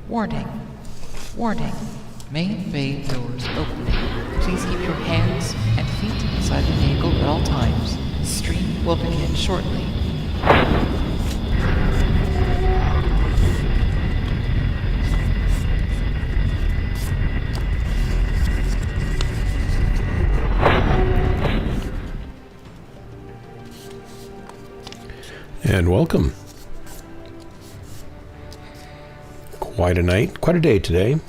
Warning. Warning. Main bay doors opening. Please keep your hands and feet inside the vehicle at all times. Stream will begin shortly. And welcome. Quite a night, quite a day today.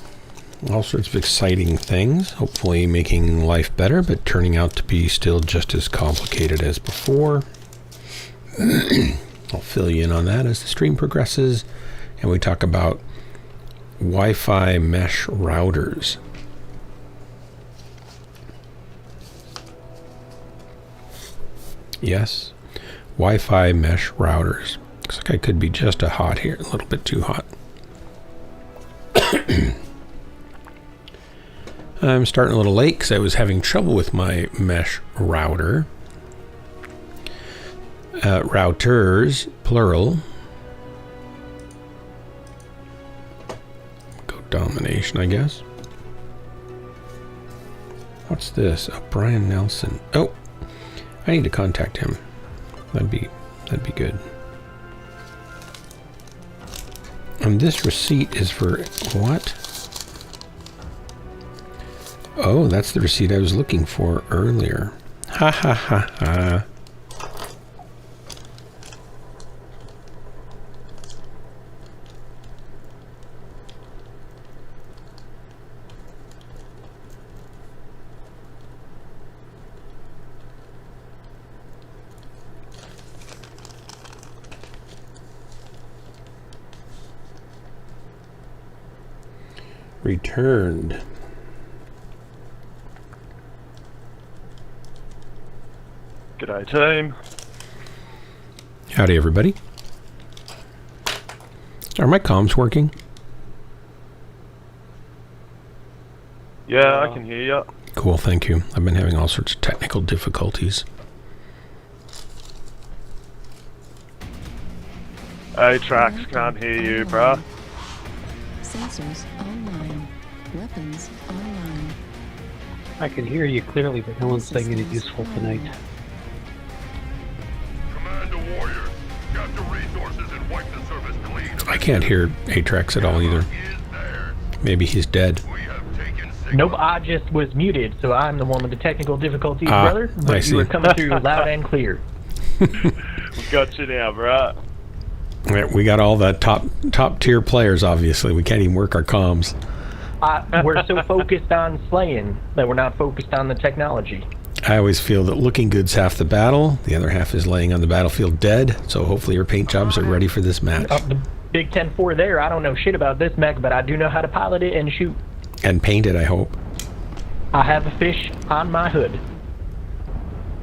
All sorts of exciting things, hopefully making life better, but turning out to be still just as complicated as before. I'll fill you in on that as the stream progresses, and we talk about Wi-Fi mesh routers. Yes, Wi-Fi mesh routers. Looks like I could be just a hot here, a little bit too hot. I'm starting a little late because I was having trouble with my mesh router. Routers, plural. Go domination, I guess. What's this? Oh, Brian Nelson. Oh, I need to contact him. That'd be good. And this receipt is for what? Oh, that's the receipt I was looking for earlier. Ha ha ha ha. Returned. G'day team. Howdy everybody. Are my comms working? Yeah, I can hear you. Cool, thank you. I've been having all sorts of technical difficulties. Trax can't hear you, bruh. Sensors online. Weapons online. I can hear you clearly, but no one's saying anything useful tonight. Commander Warrior, got the resources and wipe the service clean. I can't hear Atrax at all either. Maybe he's dead. Nope, I just was muted, so I'm the one with the technical difficulties, brother. I But see. you were coming through loud and clear. We got you now, bruh. Right, we got all the top tier players, obviously. We can't even work our comms. We're so focused on slaying that we're not focused on the technology. I always feel that looking good's half the battle. The other half is laying on the battlefield dead. So hopefully your paint jobs are ready for this match. The Big 10-4 there, I don't know shit about this mech, but I do know how to pilot it and shoot. And paint it, I hope. I have a fish on my hood.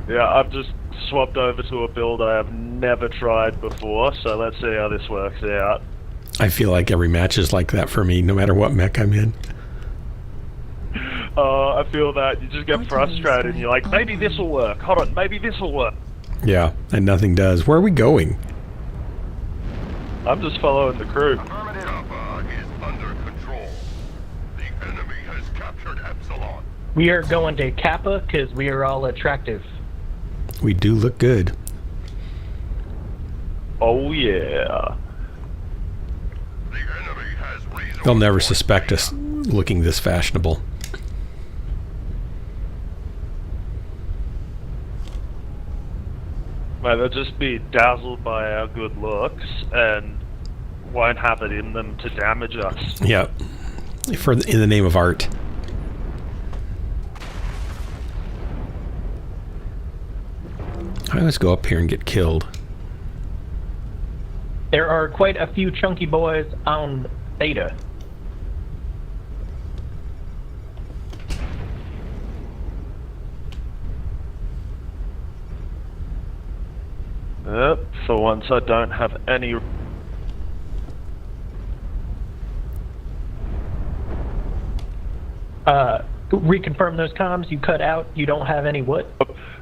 Yeah, I've just swapped over to a build I have never tried before, so let's see how this works out. I feel like every match is like that for me, no matter what mech I'm in. I feel that you just get frustrated and you're like, maybe this will work. Hold on, maybe this will work. Yeah, and nothing does. Where are we going? I'm just following the crew. Kappa is under control. The enemy has captured Epsilon. We are going to Kappa because we are all attractive. We do look good. Oh yeah. The enemy has resources. They'll never suspect us looking this fashionable. Mate, they'll just be dazzled by our good looks and won't have it in them to damage us. Yeah, in the name of art. I always go up here and get killed. There are quite a few chunky boys on Theta. Yep, for once I don't have any... Reconfirm those comms. You cut out. You don't have any what?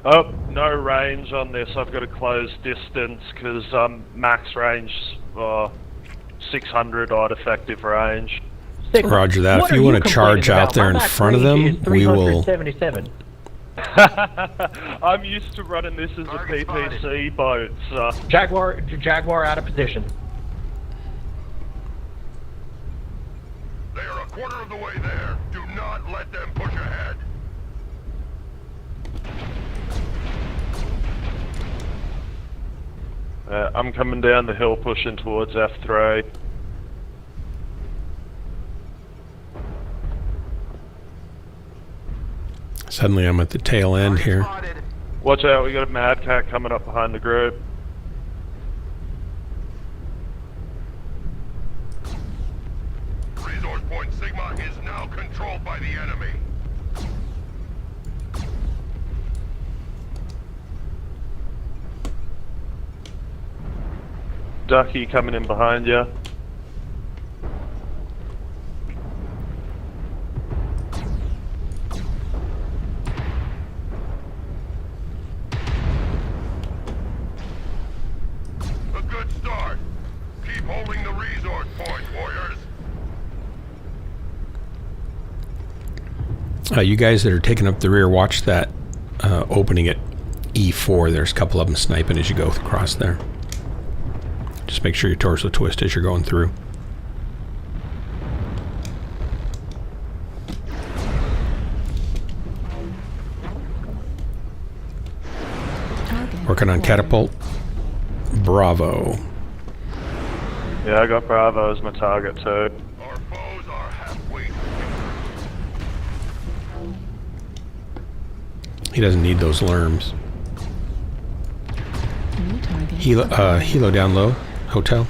Oh, no range on this. I've got a closed distance because max range 600 odd effective range. Roger that. What If you are want to charge complaining out about? there My in max front of range them, is we will. 377. I'm used to running this as a PPC boat, so... Jaguar out of position. They are a quarter of the way there. Do not let them push ahead. I'm coming down the hill pushing towards F3. Suddenly I'm at the tail end here. Watch out, we got a Mad Cat coming up behind the group. Resource point Sigma is now controlled by the enemy. Ducky coming in behind you. A good start. Keep holding the resource point, warriors. You guys that are taking up the rear, watch that opening at E4. There's a couple of them sniping as you go across there. Just make sure your torso twist as you're going through. Target. Working on catapult. Bravo. Yeah, I got Bravo as my target too. Our foes are halfway. He doesn't need those lerms. New target. Helo down low. Hotel.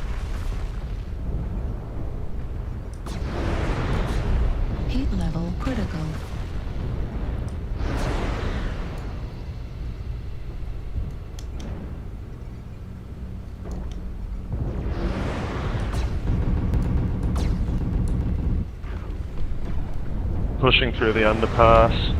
Heat level critical. Pushing through the underpass.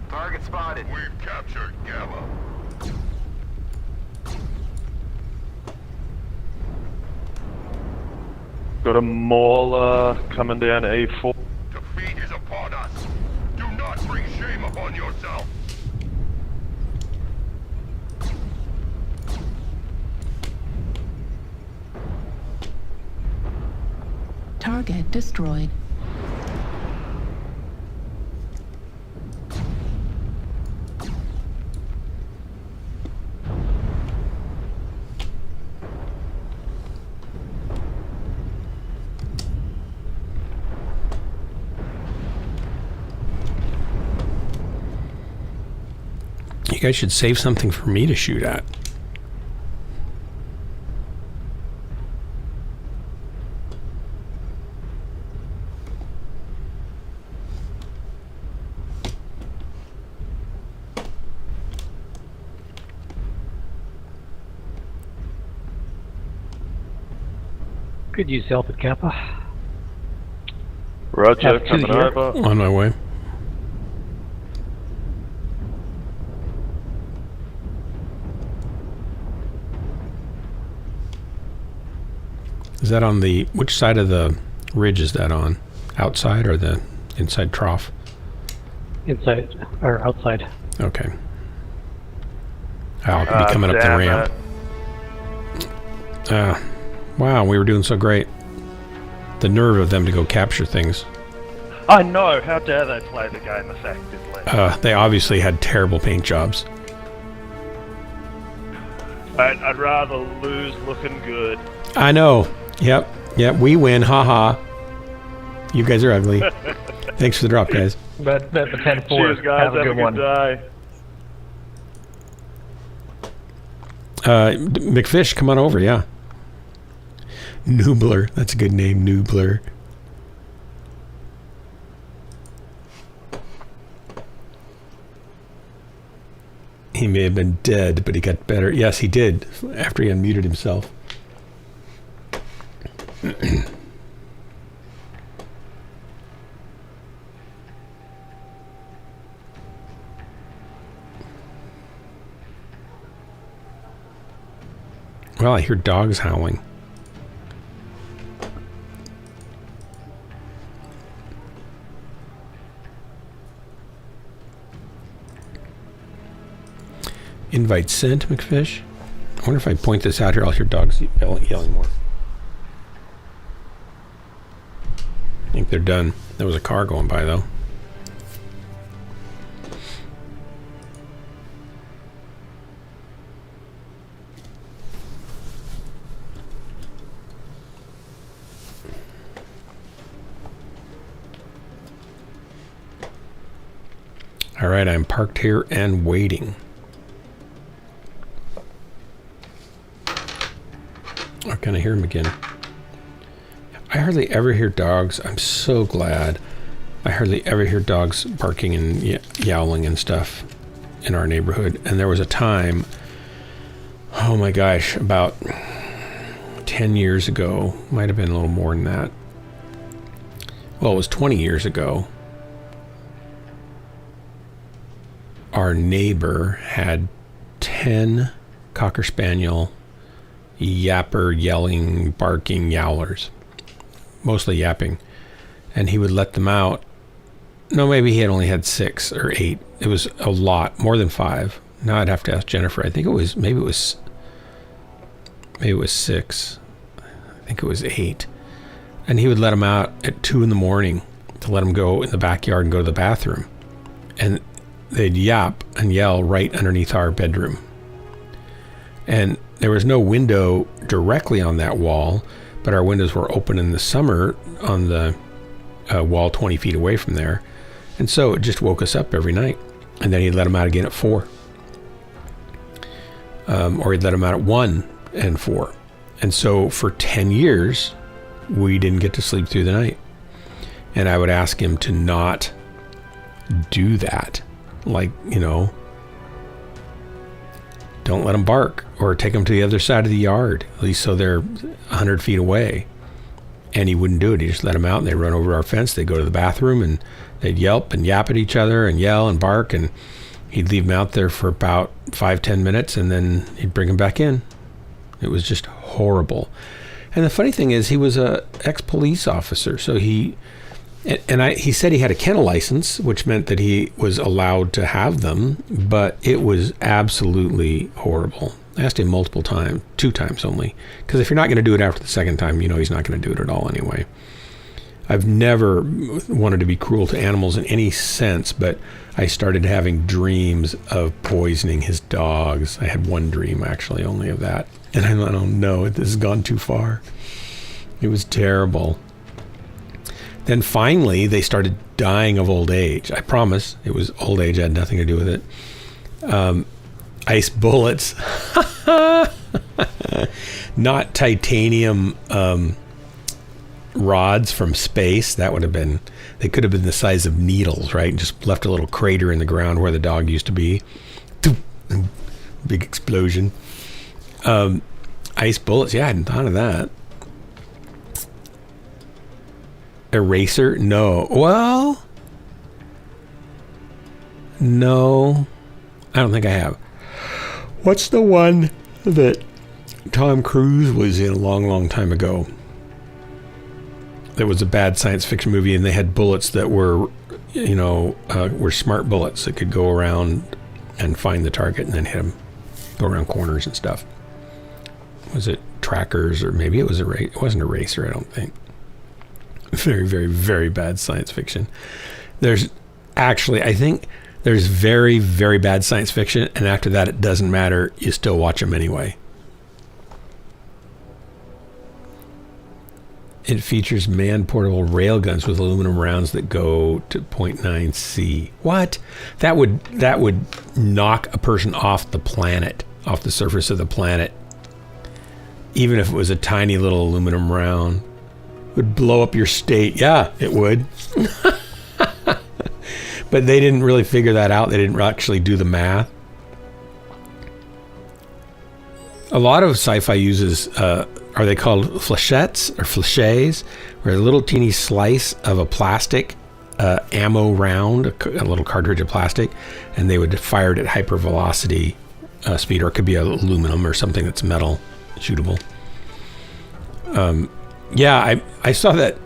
Target spotted. We've captured Gamma. Got a Mauler coming down E4. Defeat is upon us. Do not bring shame upon yourself. Target destroyed. You guys should save something for me to shoot at. Could use help at Kappa. Roger, F2 coming here. over. On my way. Is that on the... Which side of the ridge is that on? Outside or the inside trough? Inside, or outside. Okay. I'll be coming up the ramp. Wow, we were doing so great. The nerve of them to go capture things. I know, how dare they play the game effectively. They obviously had terrible paint jobs. I'd rather lose looking good. I know. Yep, we win. Haha. You guys are ugly. Thanks for the drop, guys. But the 10-4. Cheers, guys. Have a good one. day. McFish, come on over, yeah. Noobler, that's a good name, Noobler. He may have been dead, but he got better. Yes, he did, after he unmuted himself. Well, I hear dogs howling. Invite sent, McFish. I wonder if I point this out here, I'll hear dogs yelling more. I think they're done. There was a car going by, though. All right, I'm parked here and waiting. Oh, can I hear him again? I hardly ever hear dogs. I'm so glad. I hardly ever hear dogs barking and yowling and stuff in our neighborhood. And there was a time, oh my gosh, about 10 years ago, might have been a little more than that. Well, it was 20 years ago. Our neighbor had 10 Cocker Spaniel yapper, yelling, barking yowlers, mostly yapping, and he would let them out. No, maybe he had only had 6 or 8. It was a lot, more than 5. Now I'd have to ask Jennifer. I think it was maybe it was 6. I think it was 8, and he would let them out at 2 in the morning to let them go in the backyard and go to the bathroom, and they'd yap and yell right underneath our bedroom. And there was no window directly on that wall, but our windows were open in the summer on the wall 20 feet away from there. And so it just woke us up every night. And then he'd let them out again at 4. Or he'd let them out at 1 and 4. And so for 10 years, we didn't get to sleep through the night. And I would ask him to not do that. Like, you know, don't let them bark, or take them to the other side of the yard, at least so they're 100 feet away. And he wouldn't do it. He just let them out, and they'd run over our fence. They'd go to the bathroom, and they'd yelp and yap at each other and yell and bark, and he'd leave them out there for about 5-10 minutes, and then he'd bring them back in. It was just horrible. And the funny thing is, he was a ex-police officer, so he said he had a kennel license, which meant that he was allowed to have them, but it was absolutely horrible. I asked him multiple times, 2 times only, because if you're not going to do it after the second time, you know he's not going to do it at all anyway. I've never wanted to be cruel to animals in any sense, but I started having dreams of poisoning his dogs. I had one dream, actually, only of that. And I don't know, this has gone too far. It was terrible. Then finally, they started dying of old age. I promise, it was old age, had nothing to do with it. Ice bullets. Not titanium rods from space. That would have been, they could have been the size of needles, right? Just left a little crater in the ground where the dog used to be. Big explosion. Ice bullets. Yeah, I hadn't thought of that. Eraser? No. Well, no. I don't think I have. What's the one that Tom Cruise was in a long, long time ago? That was a bad science fiction movie, and they had bullets that were, you know, were smart bullets that could go around and find the target and then hit them, go around corners and stuff. Was it Trackers, or maybe it was it wasn't Eraser, I don't think. Very, very, very bad science fiction. There's actually, I think there's very, very bad science fiction, and after that it doesn't matter. You still watch them anyway. It features man-portable railguns with aluminum rounds that go to .9 C. What? That would knock a person off the planet, off the surface of the planet. Even if it was a tiny little aluminum round, it would blow up your state. Yeah, it would. But they didn't really figure that out. They didn't actually do the math. A lot of sci-fi uses, are they called flechettes or fleches, where a little teeny slice of a plastic ammo round, a little cartridge of plastic, and they would fire it at hypervelocity speed, or it could be aluminum or something that's metal shootable. Yeah, I saw that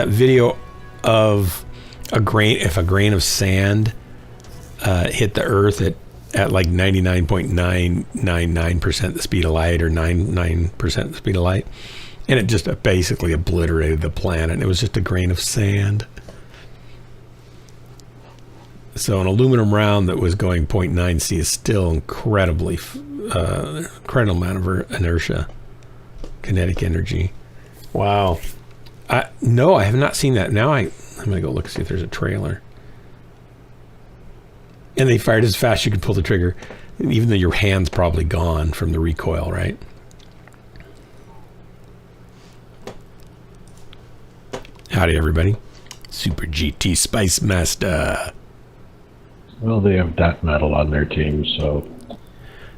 video of if a grain of sand hit the Earth at like 99.999% the speed of light, or 99% the speed of light, and it just basically obliterated the planet. It was just a grain of sand. So an aluminum round that was going 0.9 C is still incredible amount of inertia, kinetic energy. Wow. No, I have not seen that. Now I'm going to go look and see if there's a trailer. And they fired as fast as you could pull the trigger, even though your hand's probably gone from the recoil, right? Howdy, everybody. Super GT Spice Master. Well, they have death metal on their team, so...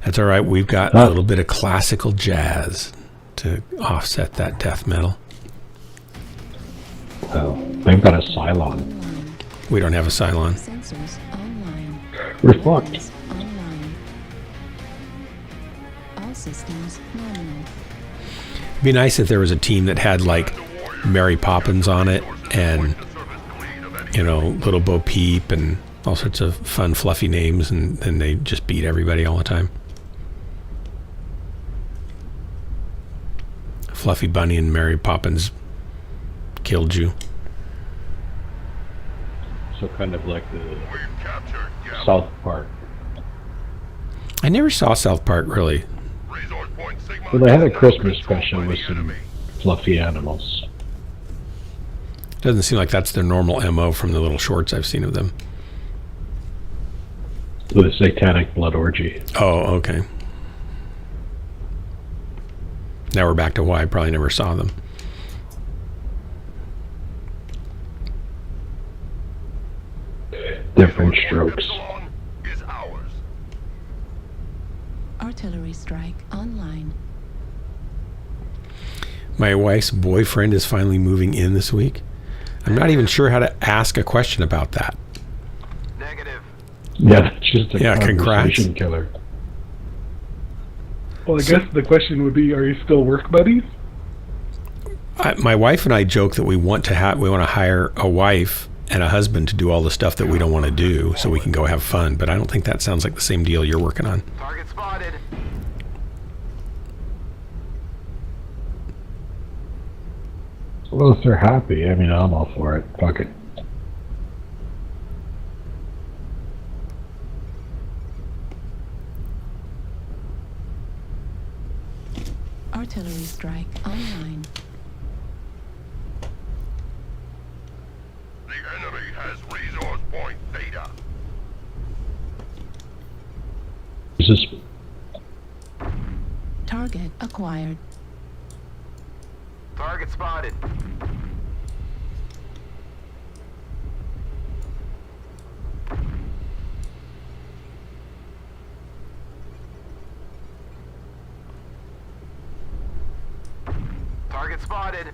That's all right. We've got a little bit of classical jazz to offset that death metal. Oh, they've got a Cylon. We don't have a Cylon. Sensors online. We're fucked. Weapons online. All systems nominal. It'd be nice if there was a team that had like Mary Poppins on it, and Little Bo Peep, and all sorts of fun, fluffy names, and then they just beat everybody all the time. Fluffy Bunny and Mary Poppins killed you. So kind of like the South Park. I never saw South Park, really. Well, they had a Christmas special with some fluffy animals. Doesn't seem like that's their normal MO from the little shorts I've seen of them. The satanic blood orgy. Oh, okay. Now we're back to why I probably never saw them. Different strokes. Artillery strike online. My wife's boyfriend is finally moving in this week. I'm not even sure how to ask a question about that. Negative. Yeah, that's just a congrats. conversation killer. Well, I guess the question would be, are you still work buddies? My wife and I joke that we want to hire a wife and a husband to do all the stuff that we don't want to do, so we can go have fun. But I don't think that sounds like the same deal you're working on. Target spotted. Well, if they're happy, I mean, I'm all for it. Fuck it. Artillery strike online. The enemy has resource point data. Is this... Target acquired. Target spotted. Target spotted.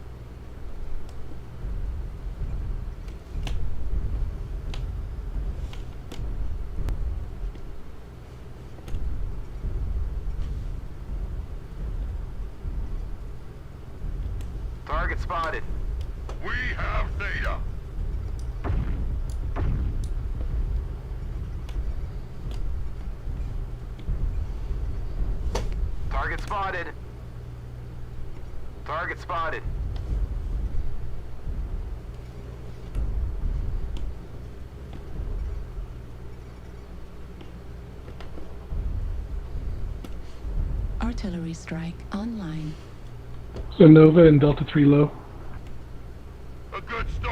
Target spotted. We have data. Target spotted. Target spotted. Artillery strike online. So Nova and Delta 3 low.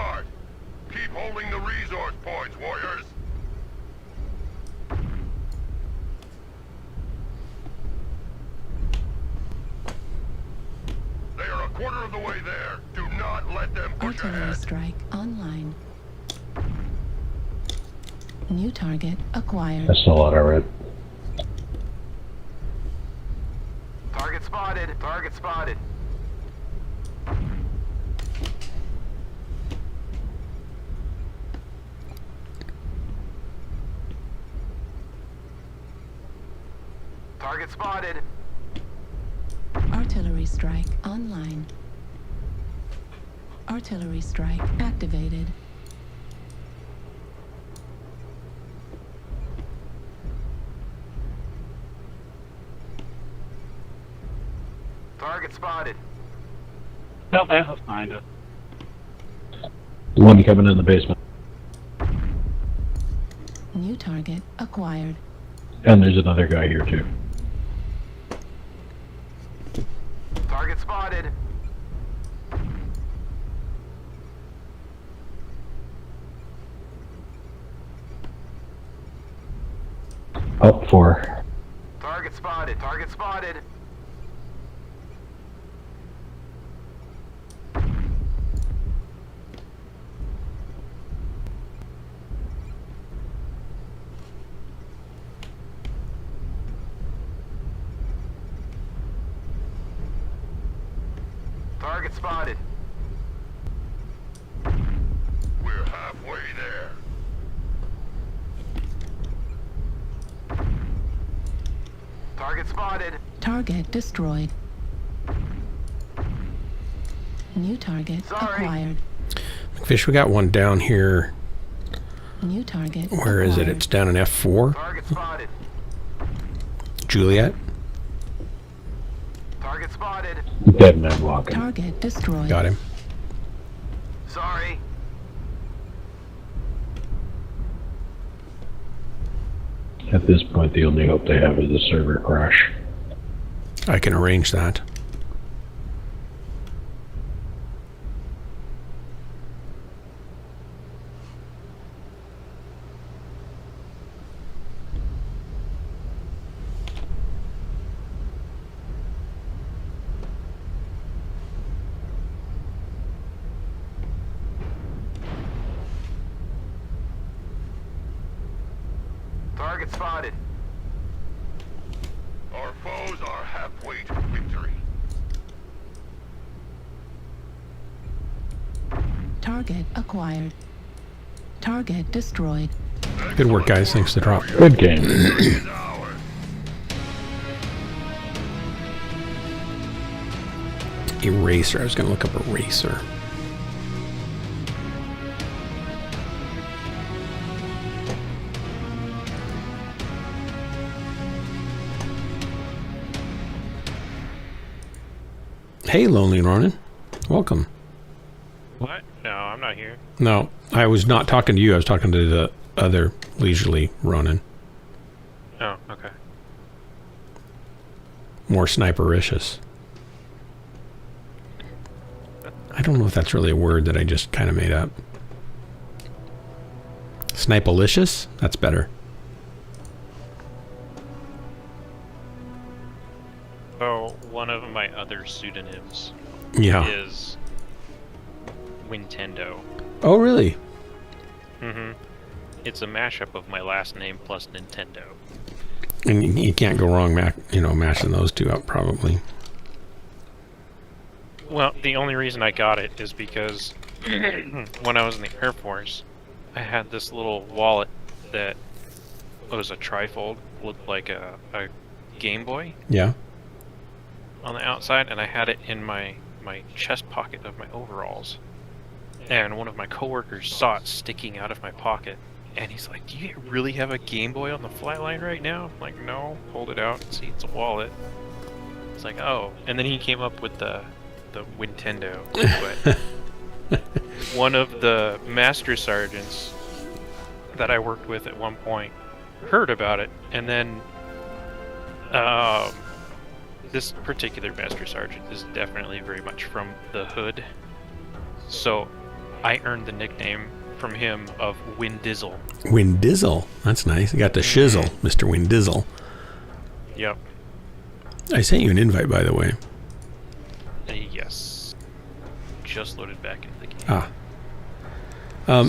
start. Keep holding the resource points, warriors. They are a quarter of the way there. Do not let them push Artillery ahead. strike online. New target acquired. That's a lot I read. Target spotted. Target spotted. Target spotted. Artillery strike online. Artillery strike activated. Target spotted. No, that's behind us. The one coming in the basement. New target acquired. And there's another guy here too. Target spotted. Up 4. Target spotted. Target spotted. Target spotted. We're halfway there. Target spotted. Target destroyed. New target Sorry. acquired. Fish, we got one down here. New target Where is it? acquired. It's down in F4. Target spotted. Juliet. Target spotted. Dead man walking. Target destroyed. Got him. Sorry. At this point, the only hope they have is a server crash. I can arrange that. Target spotted. Our foes are halfway to victory. Target acquired. Target destroyed. Good work, guys. Thanks for the drop. Good game. Is ours. Eraser. I was going to look up eraser. Hey, Lonely Ronin. Welcome. What? No, I'm not here. No, I was not talking to you. I was talking to the other leisurely Ronin. Oh, okay. More snipericious. I don't know if that's really a word that I just kind of made up. Snipalicious? That's better. Oh, one of my other pseudonyms Yeah. is Nintendo. Oh, really? Mm-hmm. It's a mashup of my last name plus Nintendo. And you can't go wrong, mashing those two up, probably. Well, the only reason I got it is because when I was in the Air Force, I had this little wallet that was a trifold, looked like a Game Boy Yeah. on the outside, and I had it in my chest pocket of my overalls. And one of my coworkers saw it sticking out of my pocket, and he's like, "Do you really have a Game Boy on the flight line right now?" I'm like, "No." Hold it out and see, it's a wallet. It's like, oh. And then he came up with the Nintendo. But one of the master sergeants that I worked with at one point heard about it, and then this particular master sergeant is definitely very much from the hood. So I earned the nickname from him of Windizzle. Windizzle. That's nice. You got the shizzle, Mr. Windizzle. Yep. I sent you an invite, by the way. Yes. Just loaded back into the game.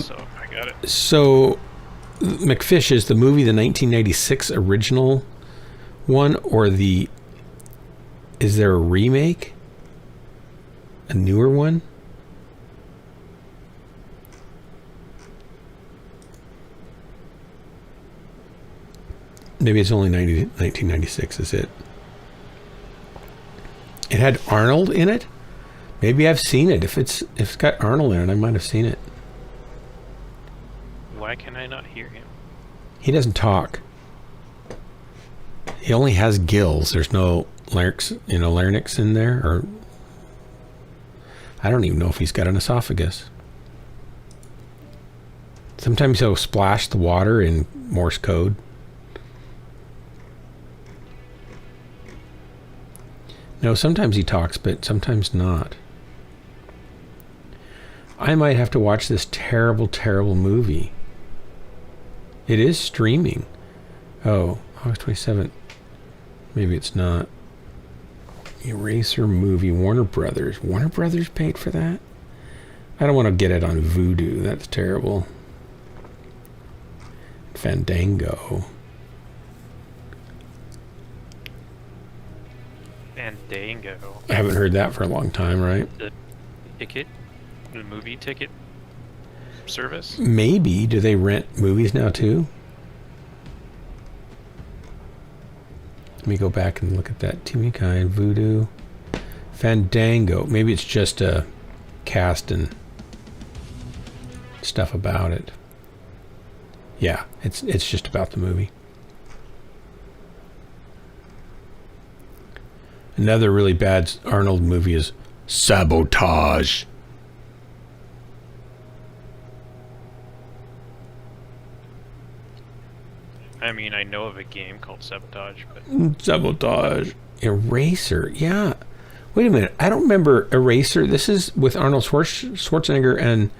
So I got it. So, McFish, is the movie the 1996 original one, or is there a remake? A newer one? Maybe it's only 1996, is it? It had Arnold in it? Maybe I've seen it. If it's got Arnold in it, I might have seen it. Why can I not hear him? He doesn't talk. He only has gills. There's no larynx in there, or I don't even know if he's got an esophagus. Sometimes he'll splash the water in Morse code. No, sometimes he talks, but sometimes not. I might have to watch this terrible, terrible movie. It is streaming. Oh, August 27th. Maybe it's not. Eraser movie, Warner Brothers. Warner Brothers paid for that? I don't want to get it on Vudu. That's terrible. Fandango. Fandango. I haven't heard that for a long time, right? The movie ticket service? Maybe. Do they rent movies now too? Let me go back and look at that. Timmy Kind, Voodoo, Fandango. Maybe it's just a cast and stuff about it. Yeah, it's just about the movie. Another really bad Arnold movie is Sabotage. I mean, I know of a game called Sabotage, but... Sabotage. Eraser. Yeah. Wait a minute. I don't remember Eraser. This is with Arnold Schwarzenegger and...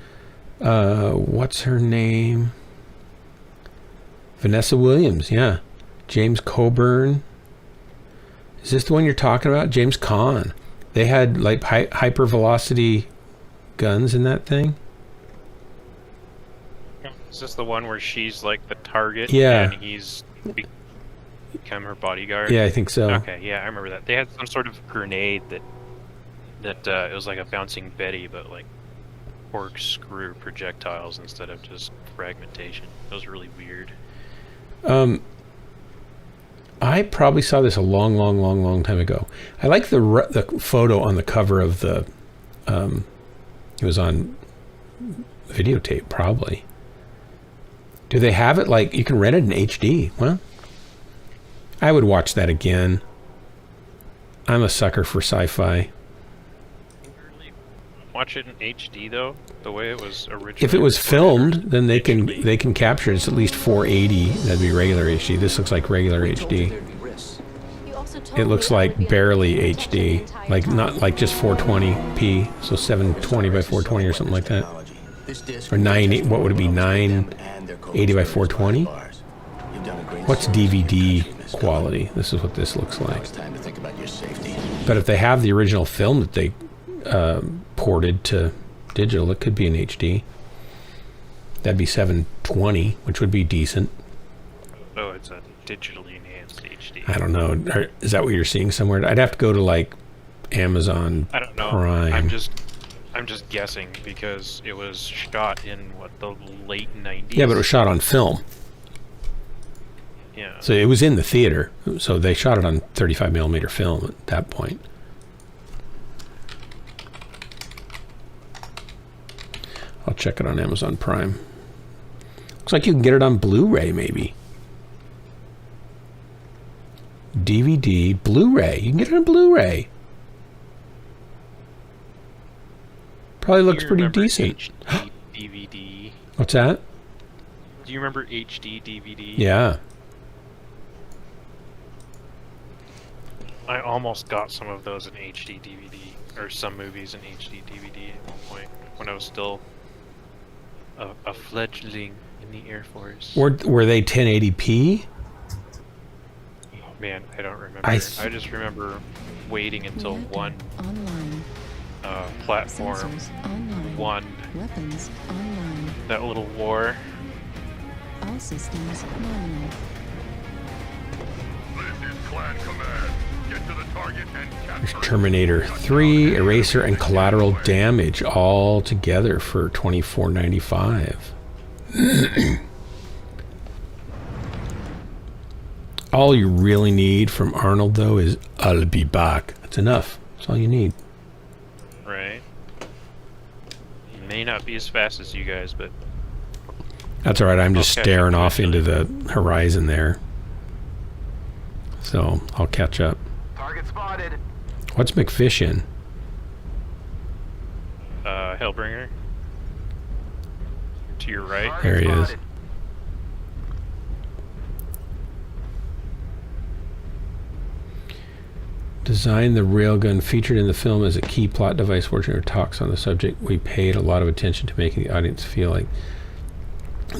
what's her name? Vanessa Williams. Yeah. James Coburn. Is this the one you're talking about? James Caan. They had like hypervelocity guns in that thing. Is this the one where she's like the target? Yeah. And he's become her bodyguard? Yeah, I think so. Okay, yeah, I remember that. They had some sort of grenade that it was like a bouncing Betty, but like corkscrew projectiles instead of just fragmentation. It was really weird. I probably saw this a long time ago. I like the photo on the cover of the. It was on videotape, probably. Do they have it like you can rent it in HD? Well, I would watch that again. I'm a sucker for sci-fi. Watch it in HD though, the way it was originally. If it was filmed, then they can capture it. It's at least 480. That'd be regular HD. This looks like regular HD. It looks like barely HD, like not like just 420p, so 720 by 420 or something like that, or 9. What would it be? 980 by 420. What's DVD quality? This is what this looks like. But if they have the original film that they ported to digital, it could be in HD. That'd be 720, which would be decent. Oh, it's a digitally enhanced HD. I don't know. Is that what you're seeing somewhere? I'd have to go to like Amazon I don't know. Prime. I'm just guessing because it was shot in what, the late 90s. Yeah, but it was shot on film. Yeah. So it was in the theater. So they shot it on 35mm film at that point. I'll check it on Amazon Prime. Looks like you can get it on Blu-ray, maybe. DVD, Blu-ray. You can get it on Blu-ray. Probably looks pretty decent. HD DVD. What's that? Do you remember HD DVD? Yeah. I almost got some of those in HD DVD, or some movies in HD DVD at one point when I was still a fledgling in the Air Force. Were they 1080p? Oh, man, I don't remember. I I just remember waiting until Reactor one online. platform Sensors online. won Weapons online. that little war. All systems nominal. This is Clan Command. Get to the target and There's capture it. Terminator 3, Eraser, and Collateral Damage all together for $24.95. All you really need from Arnold, though, is "I'll be back." That's enough. That's all you need. Right. He may not be as fast as you guys, but That's all right. I'm just I'll catch staring up off into eventually. the horizon there. So I'll catch up. Target spotted. What's McFish in? Hellbringer. To your right. There he is. Designed the railgun featured in the film as a key plot device. Fortuner talks on the subject. We paid a lot of attention to making the audience feel like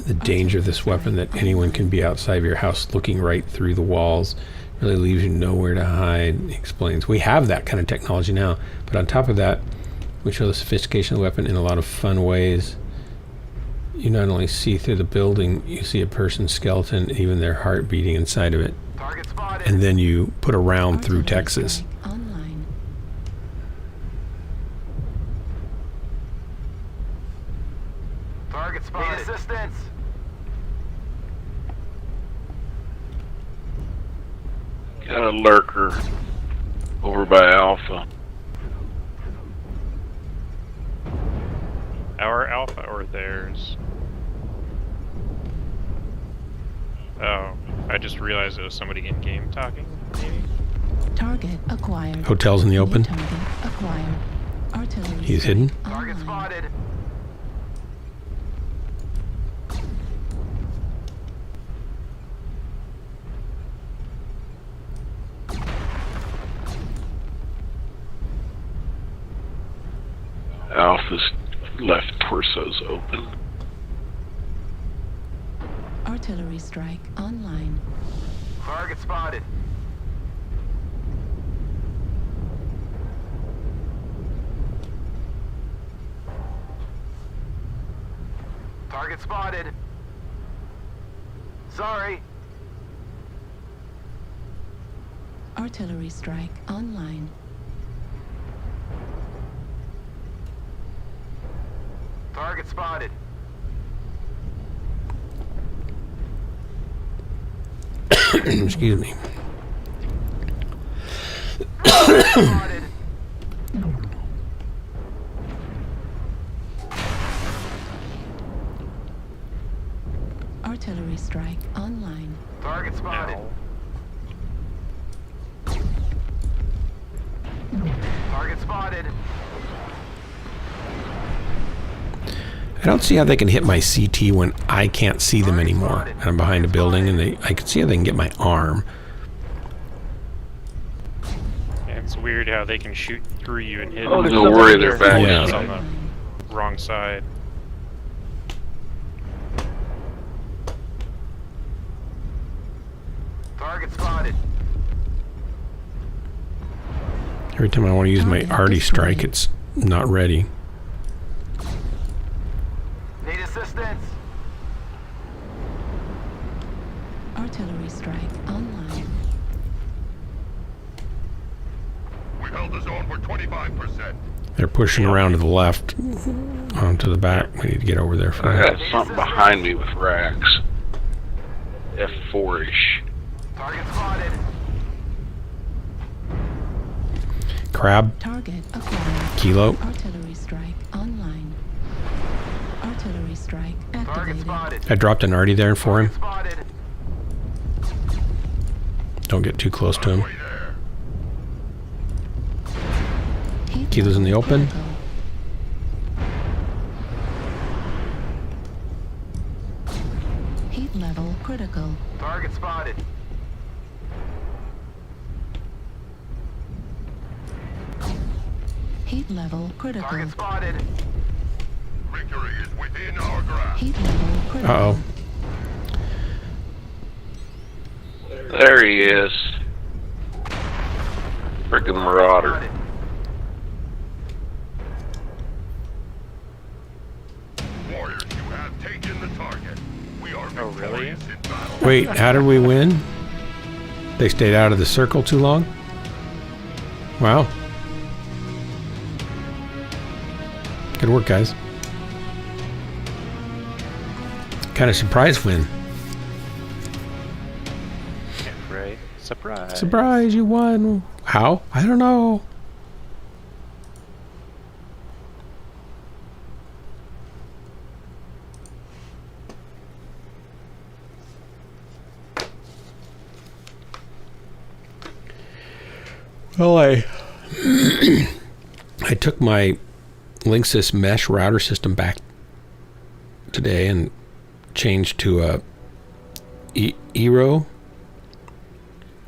the danger of this weapon, that anyone can be outside of your house looking right through the walls. Really leaves you nowhere to hide. He explains. We have that kind of technology now, but on top of that, we show the sophistication of the weapon in a lot of fun ways. You not only see through the building, you see a person's skeleton, even their heart beating inside of it. Target spotted. And then you put a round through Artillery Texas. strike online. Target spotted. Need assistance. Got a lurker over by Alpha. Our Alpha or theirs? Oh, I just realized it was somebody in game talking, maybe? Target acquired. Hotels in the New open. target acquired. Artillery He's strike hidden. Target online. spotted. Alpha's left torso's open. Artillery strike online. Target spotted. Target spotted. Sorry. Artillery strike online. Target spotted. Excuse me. Spotted. Artillery strike online. Target spotted. Target spotted. I don't see how they can hit my CT when I can't see them anymore. And I'm behind a building, and I can see how they can get my arm. Yeah, it's weird how they can shoot through you and hit. Oh, don't worry, they're back. Yeah. It's on the wrong side. Target spotted. Every time I want to use my arty strike, it's not ready. Need assistance. Artillery strike online. We held the zone for 25%. They're pushing around to the left, onto the back. We need to get over there I first. got something behind me with racks. F4-ish. Target spotted. Crab, Target acquired. Kilo. Artillery strike online. Artillery strike Target activated. spotted. I dropped an arty there for him. Spotted. Don't get too close to him. Way there. Heat Kilo's in the level open. critical. Heat level critical. Target spotted. Heat level critical. Target spotted. Victory is within our grasp. Heat level critical. Uh-oh. There he is. Freaking Marauder. Warriors, you have taken the target. We are Oh, really? victorious in battle. Wait, how did we win? They stayed out of the circle too long? Wow. Good work, guys. Kind of surprise win. Right. Surprise. Surprise, you won. How? I don't know. Well, I took my Linksys mesh router system back today and changed to a Eero,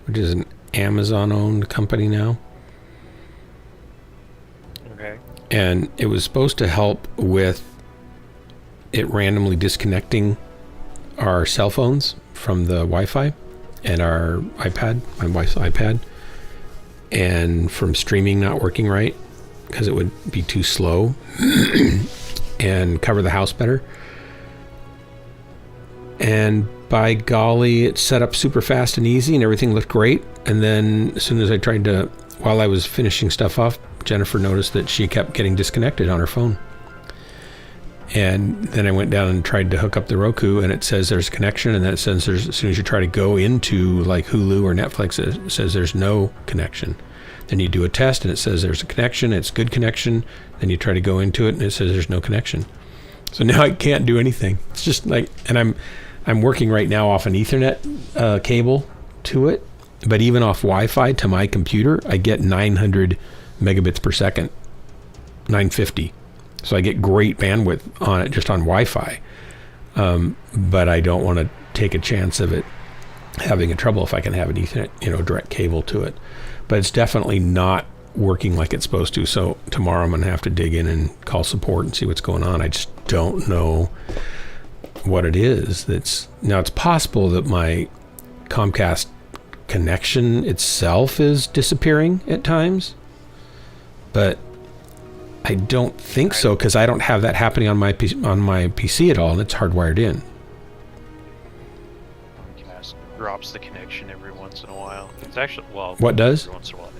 which is an Amazon-owned company now. Okay. And it was supposed to help with it randomly disconnecting our cell phones from the Wi-Fi and our iPad, my wife's iPad, and from streaming not working right because it would be too slow and cover the house better. And by golly, it set up super fast and easy and everything looked great. And then as soon as I tried to, while I was finishing stuff off, Jennifer noticed that she kept getting disconnected on her phone. And then I went down and tried to hook up the Roku, and it says there's a connection, and then it says there's, as soon as you try to go into like Hulu or Netflix, it says there's no connection. Then you do a test, and it says there's a connection, it's good connection. Then you try to go into it, and it says there's no connection. So now I can't do anything. It's just like, and I'm working right now off an Ethernet cable to it, but even off Wi-Fi to my computer, I get 900 megabits per second, 950. So I get great bandwidth on it just on Wi-Fi, but I don't want to take a chance of it having a trouble if I can have an Ethernet, direct cable to it. But it's definitely not working like it's supposed to. So tomorrow I'm going to have to dig in and call support and see what's going on. I just don't know what it is. Now it's possible that my Comcast connection itself is disappearing at times, but I don't think so because I don't have that happening on my PC at all, and it's hardwired in. Comcast drops the connection every once in a while. It's actually, well, What does? every once in a while.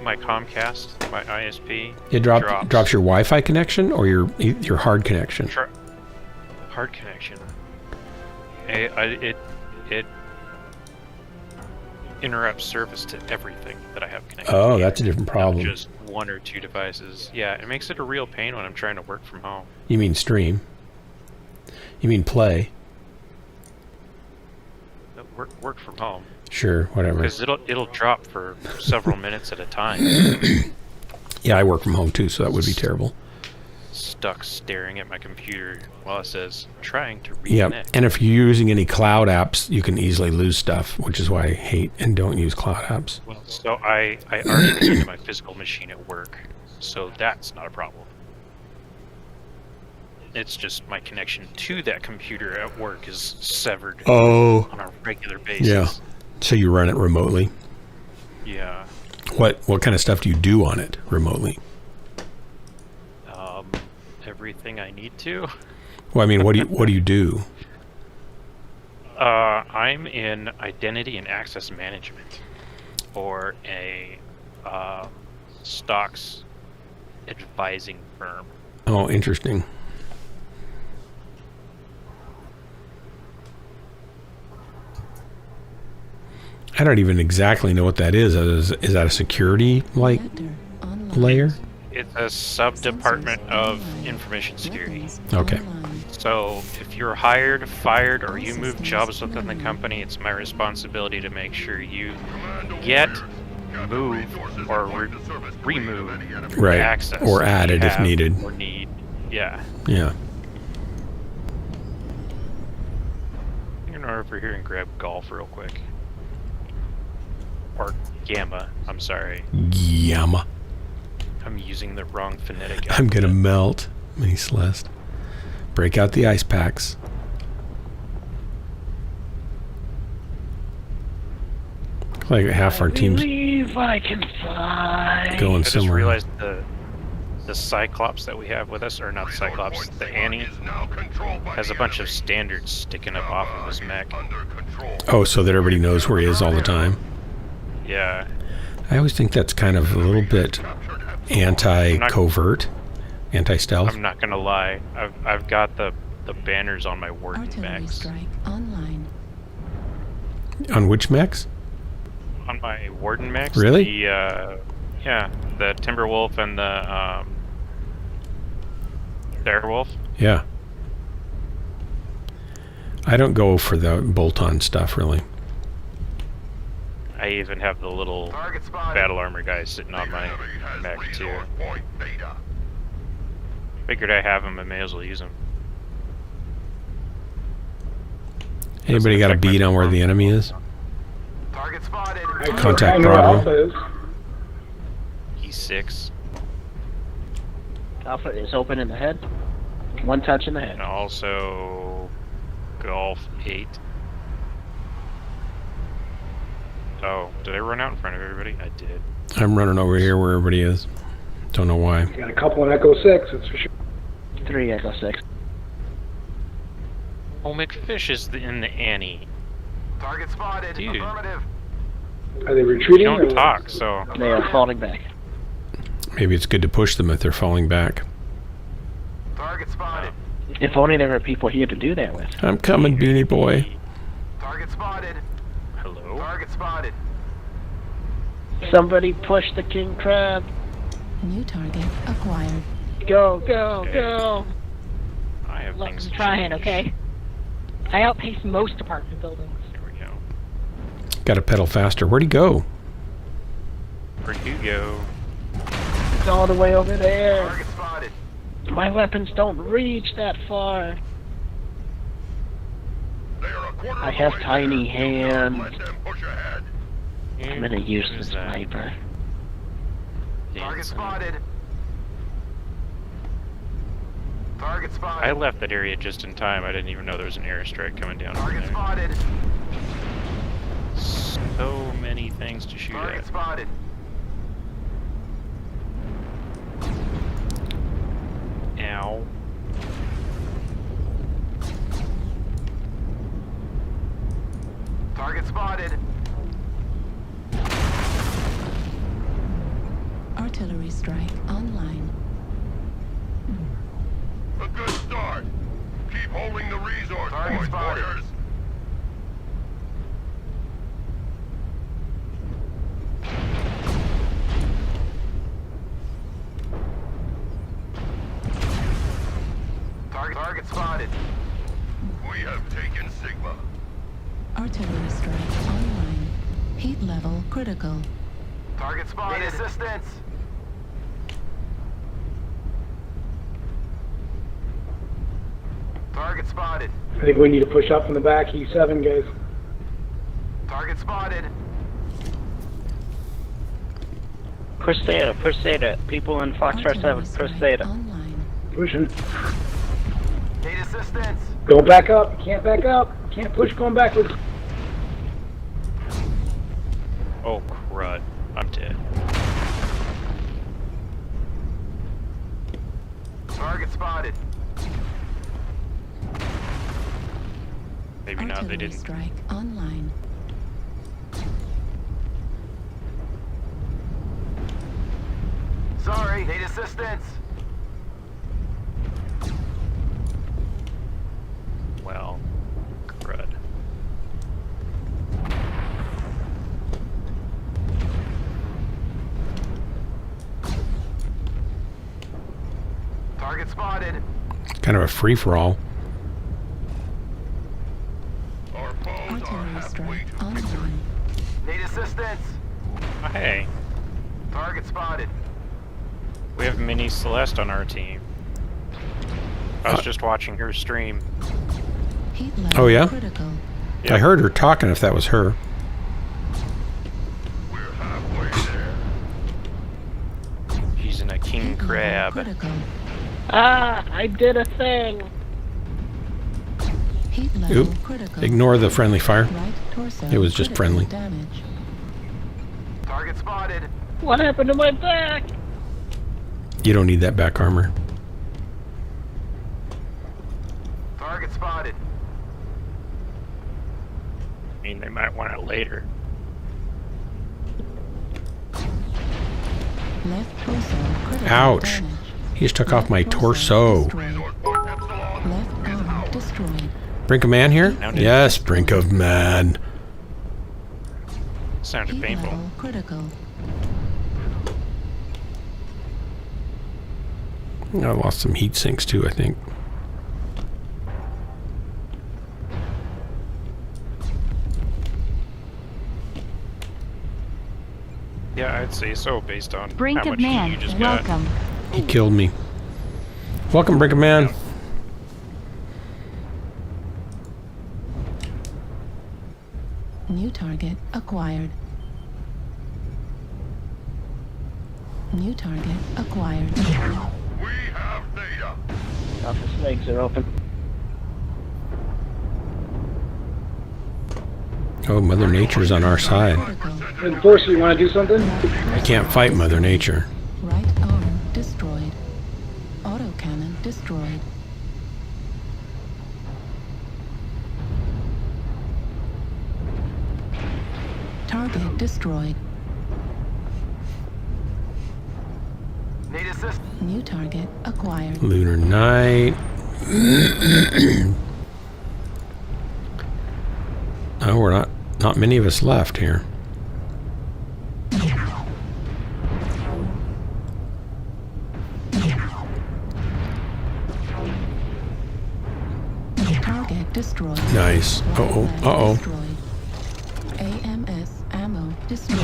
My Comcast, my ISP, It drops your Wi-Fi connection or your hard connection? Hard connection. It interrupts service to everything that I have connected. Oh, that's a different problem. Not just one or two devices. Yeah, it makes it a real pain when I'm trying to work from home. You mean stream? You mean play? Work from home. Sure, whatever. Because it'll drop for several minutes at a time. Yeah, I work from home too, so that would be terrible. Stuck staring at my computer while it says trying to reconnect. Yeah, and if you're using any cloud apps, you can easily lose stuff, which is why I hate and don't use cloud apps. Well, so I already connected my physical machine at work, so that's not a problem. It's just my connection to that computer at work is severed on a regular basis. Yeah, so you run it remotely. Yeah. What kind of stuff do you do on it remotely? Everything I need to. Well, I mean, what do you do? I'm in identity and access management for a stocks advising firm. Oh, interesting. I don't even exactly know what that is. Is that a security layer? It's a sub-department of information security. Okay. So if you're hired, fired, or you move jobs within the company, it's my responsibility to make sure you get, move, or remove right. access or added if needed. Or need. Yeah. Yeah. I'm gonna run over here and grab golf real quick. Or gamma. I'm sorry. Gamma. I'm using the wrong phonetic. I'm gonna melt, Mini Celeste. Break out the ice packs. Like half our team's I can fly. going I just somewhere. realized the Cyclops that we have with us, or not the Cyclops, the Annie, has a bunch of standards sticking up off of his mech. Oh, so that everybody knows where he is all the time. Yeah. I always think that's kind of a little bit anti-covert, anti-stealth. I'm not gonna lie. I've got the banners on my Warden Artillery mechs. strike online. On which mechs? On my Warden mechs. Really? The yeah, the Timberwolf and the Bearwolf. Yeah. I don't go for the bolt-on stuff, really. I even have the little battle armor guy sitting on my mech too. Figured I have him, I may as well use him. Anybody got a bead on where the enemy is? Target spotted. Contact I know where Bravo. Alpha is. He's 6. Alpha is open in the head. One touch in the head. And also Golf 8. Oh, did I run out in front of everybody? I did. I'm running over here where everybody is. Don't know why. Got a couple in Echo 6, that's for sure. 3 Echo 6. Oh, McFish is in the Annie. Target spotted. Dude. Affirmative. Are they You retreating? don't or- talk, so... They are falling back. Maybe it's good to push them if they're falling back. Target spotted. If only there were people here to do that with. I'm coming, Beanie Boy. Target spotted. Hello? Target spotted. Somebody push the king crab. New target acquired. Go, go, go. I have things I'm to trying, change. okay? I outpace most apartment buildings. There we go. Got to pedal faster. Where'd he go? Where'd you go? It's all the way over there. Target spotted. My weapons don't reach that far. They are a quarter I of the have way tiny there. hands. Let them push ahead. I'm gonna use the Who's that? sniper. Target Danson. spotted. Target spotted. I left that area just in time. I didn't even know there was an airstrike coming down over Target there. spotted. So many things to shoot Target at. spotted. Ow. Target spotted. Artillery strike online. A good start. Keep holding the resource Target point, spotted. warriors. Target spotted. We have taken Sigma. Artillery strike online. Heat level critical. Target spotted. Need assistance. Target spotted. I think we need to push up from the back, E7, guys. Target spotted. Push Theta, push Theta. People in Foxtrot 7, Artillery push strike Theta. online. Pushing. Need assistance. Going back up. Can't back up. Can't push going backwards. Oh, crud. I'm dead. Target spotted. Maybe not, they Artillery didn't. strike online. Sorry. Need assistance. Well, crud. Target spotted. Kind of a free-for-all. Our foes are Artillery halfway strike to victory. online. Need assistance. Oh, hey, Target spotted. we have Mini Celeste on our team. I was just watching her stream. Heat level Oh, yeah? critical. I heard her talking if that was her. We're halfway there. She's in a king Heat level crab. critical. Ah, I did a thing. Heat level Oop. critical. Ignore the friendly fire. Right torso. It was just critical friendly. Damage. Target spotted. What happened to my back? You don't need that back armor. Target spotted. I mean, they might want it later. Left torso. Critical Ouch. Damage. He just took off my Left torso. Destroyed. Left arm destroyed. Brink of Man here? Now did- Yes, Brink of Man. Sounded Heat painful. level critical. I lost some heat sinks too, I think. Yeah, I'd say so, based on Brink how of much heat Man, you just got. welcome. He killed me. Welcome, Brink of Man. New target acquired. New target acquired. We have data. Not the snakes are open. Oh, Mother Nature's on our side. Critical. Enforcer, you want to do something? I can't fight Mother Nature. Right arm destroyed. Autocannon destroyed. Target destroyed. Need assist. New target acquired. Lunar Night. Oh, we're not many of us left here. Target destroyed. Nice. Uh-oh. Uh-oh. Destroyed. AMS ammo destroyed.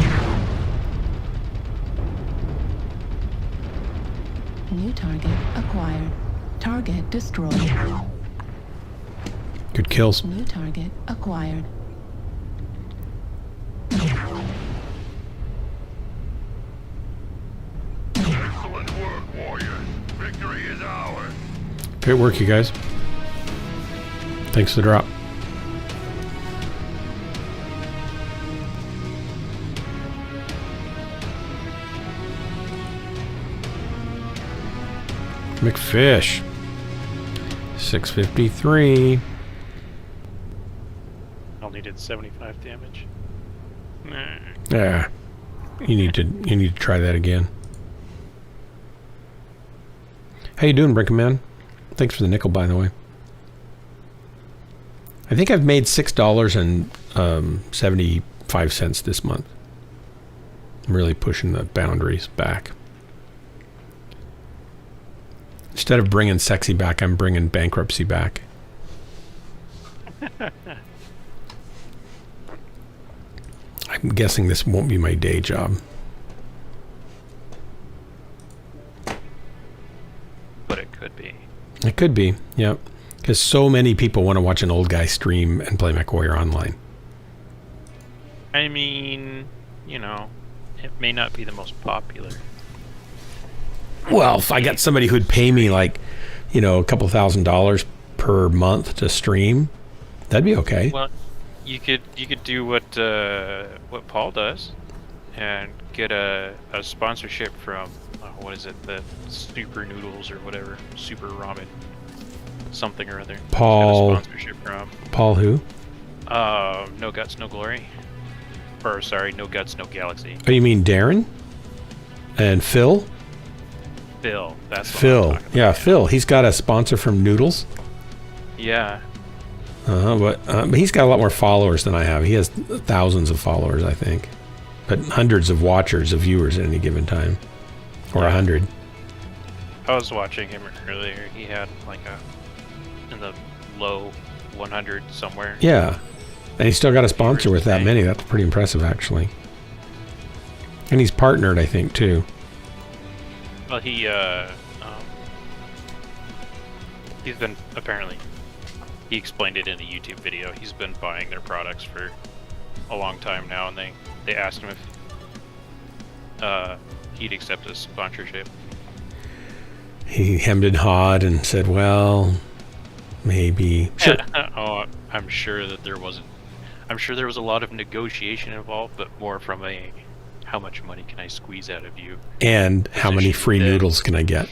New target acquired. Target destroyed. Good kills. New target acquired. Excellent work, warriors. Victory is ours. Great work, you guys. Thanks for the drop. McFish. 653. Only did 75 damage. Nah. Yeah. You need to try that again. How you doing, Brink of Man? Thanks for the nickel, by the way. I think I've made $6.75 this month. I'm really pushing the boundaries back. Instead of bringing sexy back, I'm bringing bankruptcy back. I'm guessing this won't be my day job. But it could be. It could be, yep. Because so many people want to watch an old guy stream and play Mechwarrior online. I mean, you know, it may not be the most popular. Well, if I got somebody who'd pay me like, you know, a couple $1,000 per month to stream, that'd be okay. Well, you could do what Paul does, and get a sponsorship from what is it, the Super Noodles or whatever, Super Ramen, something or other. Paul. Get a sponsorship from. Paul who? No Guts, No Glory. Or sorry, No Guts, No Galaxy. Oh, you mean Darren? And Phil? Phil. That's what I'm Phil. talking about. Yeah, Phil. He's got a sponsor from Noodles. Yeah. But he's got a lot more followers than I have. He has thousands of followers, I think. But hundreds of watchers, of viewers at any given time. Or 100. I was watching him earlier. He had like in the low 100 somewhere. Yeah. And he's still got a sponsor with that many. That's pretty impressive, actually. And he's partnered, I think, too. Well, he's been apparently. He explained it in a YouTube video. He's been buying their products for a long time now, and they asked him if he'd accept a sponsorship. He hemmed and hawed and said, well, maybe. Sure. Oh, I'm sure that there wasn't. I'm sure there was a lot of negotiation involved, but more from a how much money can I squeeze out of you? And how many free than- noodles can I get?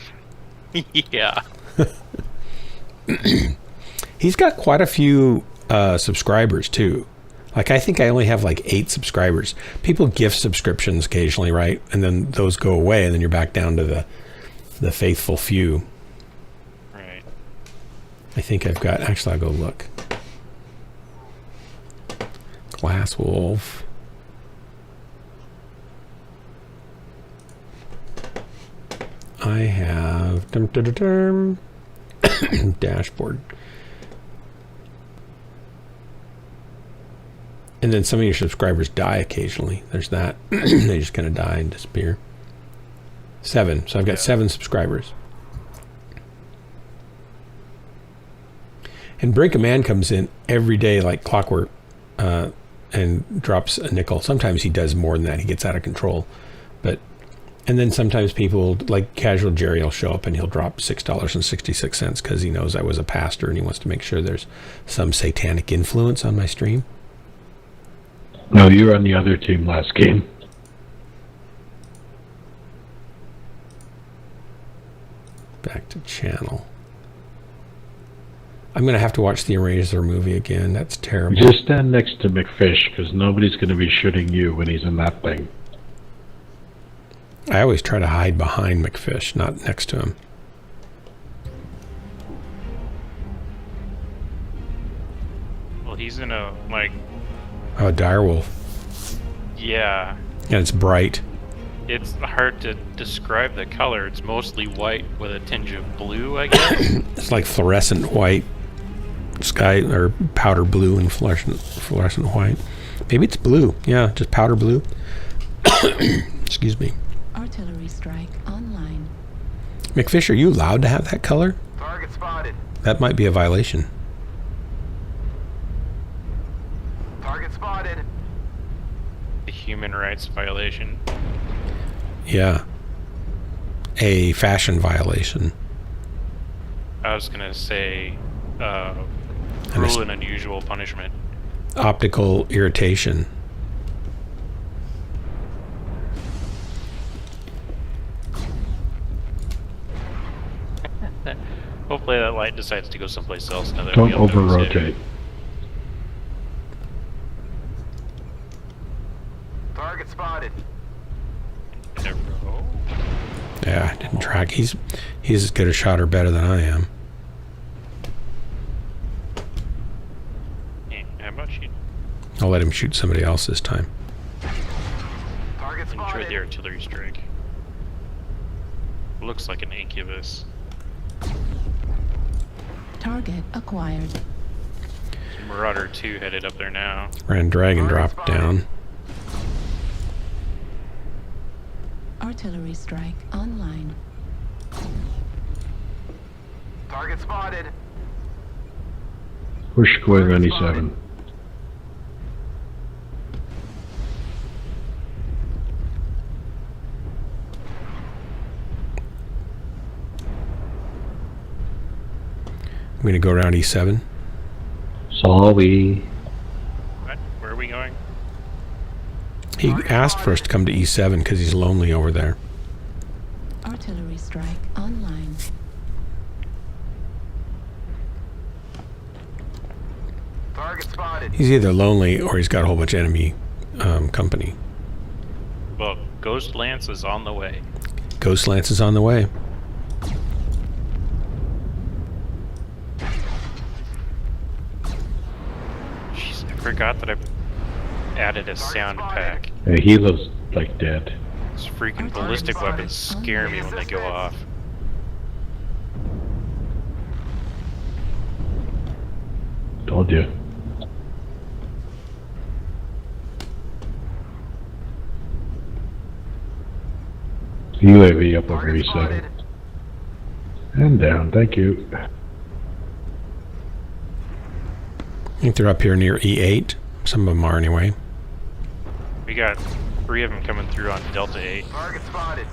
Yeah. He's got quite a few subscribers too. Like I think I only have like 8 subscribers. People gift subscriptions occasionally, right? And then those go away, and then you're back down to the faithful few. Right. I think I've got. Actually, I'll go look. Glass Wolf. I have dashboard. And then some of your subscribers die occasionally. There's that. They just kind of die and disappear. 7. So I've got 7 subscribers. And Brink a Man comes in every day like clockwork and drops a nickel. Sometimes he does more than that. He gets out of control. And then sometimes people, like Casual Jerry, will show up and he'll drop $6.66 because he knows I was a pastor and he wants to make sure there's some satanic influence on my stream. No, you were on the other team last game. Back to channel. I'm going to have to watch the Eraser movie again. That's terrible. Just stand next to McFish, because nobody's going to be shooting you when he's in that thing. I always try to hide behind McFish, not next to him. Well, he's in a, like... Oh, direwolf. Yeah. And it's bright. It's hard to describe the color. It's mostly white with a tinge of blue, I guess. It's like fluorescent white sky, or powder blue and fluorescent white. Maybe it's blue. Yeah, just powder blue. Excuse me. Artillery strike online. McFish, are you allowed to have that color? Target spotted. That might be a violation. Target spotted. A human rights violation. Yeah. A fashion violation. I was gonna say, cruel and unusual punishment. Optical irritation. Hopefully that light decides to go someplace else now that Don't we all know it's hit. over-rotate. Target spotted. Yeah, I didn't track. He's as good a shot or better than I am. Yeah, how about you? I'll let him shoot somebody else this time. Target Enjoy spotted. the artillery strike. Looks like an incubus. Target acquired. Marauder 2 headed up there now. Ran drag and drop down. Artillery strike online. Target spotted. Push going on E7. I'm going to go around E7. Sorry. What? Where are we going? He asked for us to come to E7 because he's lonely over there. Artillery strike online. Target spotted. He's either lonely or he's got a whole bunch of enemy company. Well, Ghost Lance is on the way. Ghost Lance is on the way. Jeez, I forgot that I added a sound pack. Yeah, he looks like dead. These freaking ballistic weapons scare me when they go off. Told you. UAV up over E7. And down, thank you. I think they're up here near E8. Some of them are anyway. We got 3 of them coming through on Delta 8. Target spotted.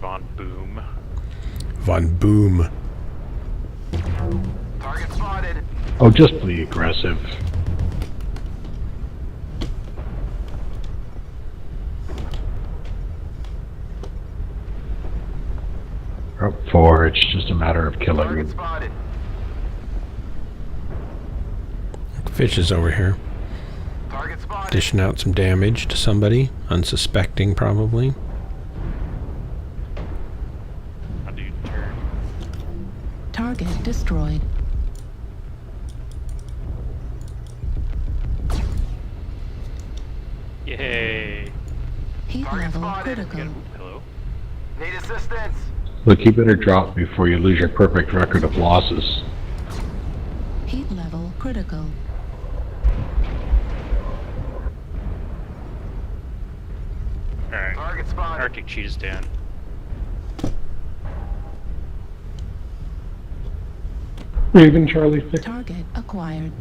Von Boom. Von Boom. Target spotted. Oh, just be aggressive. We're up 4, it's just a matter of killing Target them. spotted. Fish is over here. Target spotted. Dishing out some damage to somebody, unsuspecting probably. My dude turn. Target destroyed. Yay! Heat Target level spotted. critical. Hello? Need assistance. Look, you better drop before you lose your perfect record of losses. Heat level critical. Alright. Target spotted. Arctic cheetah's down. Raven Charlie 6. Target acquired.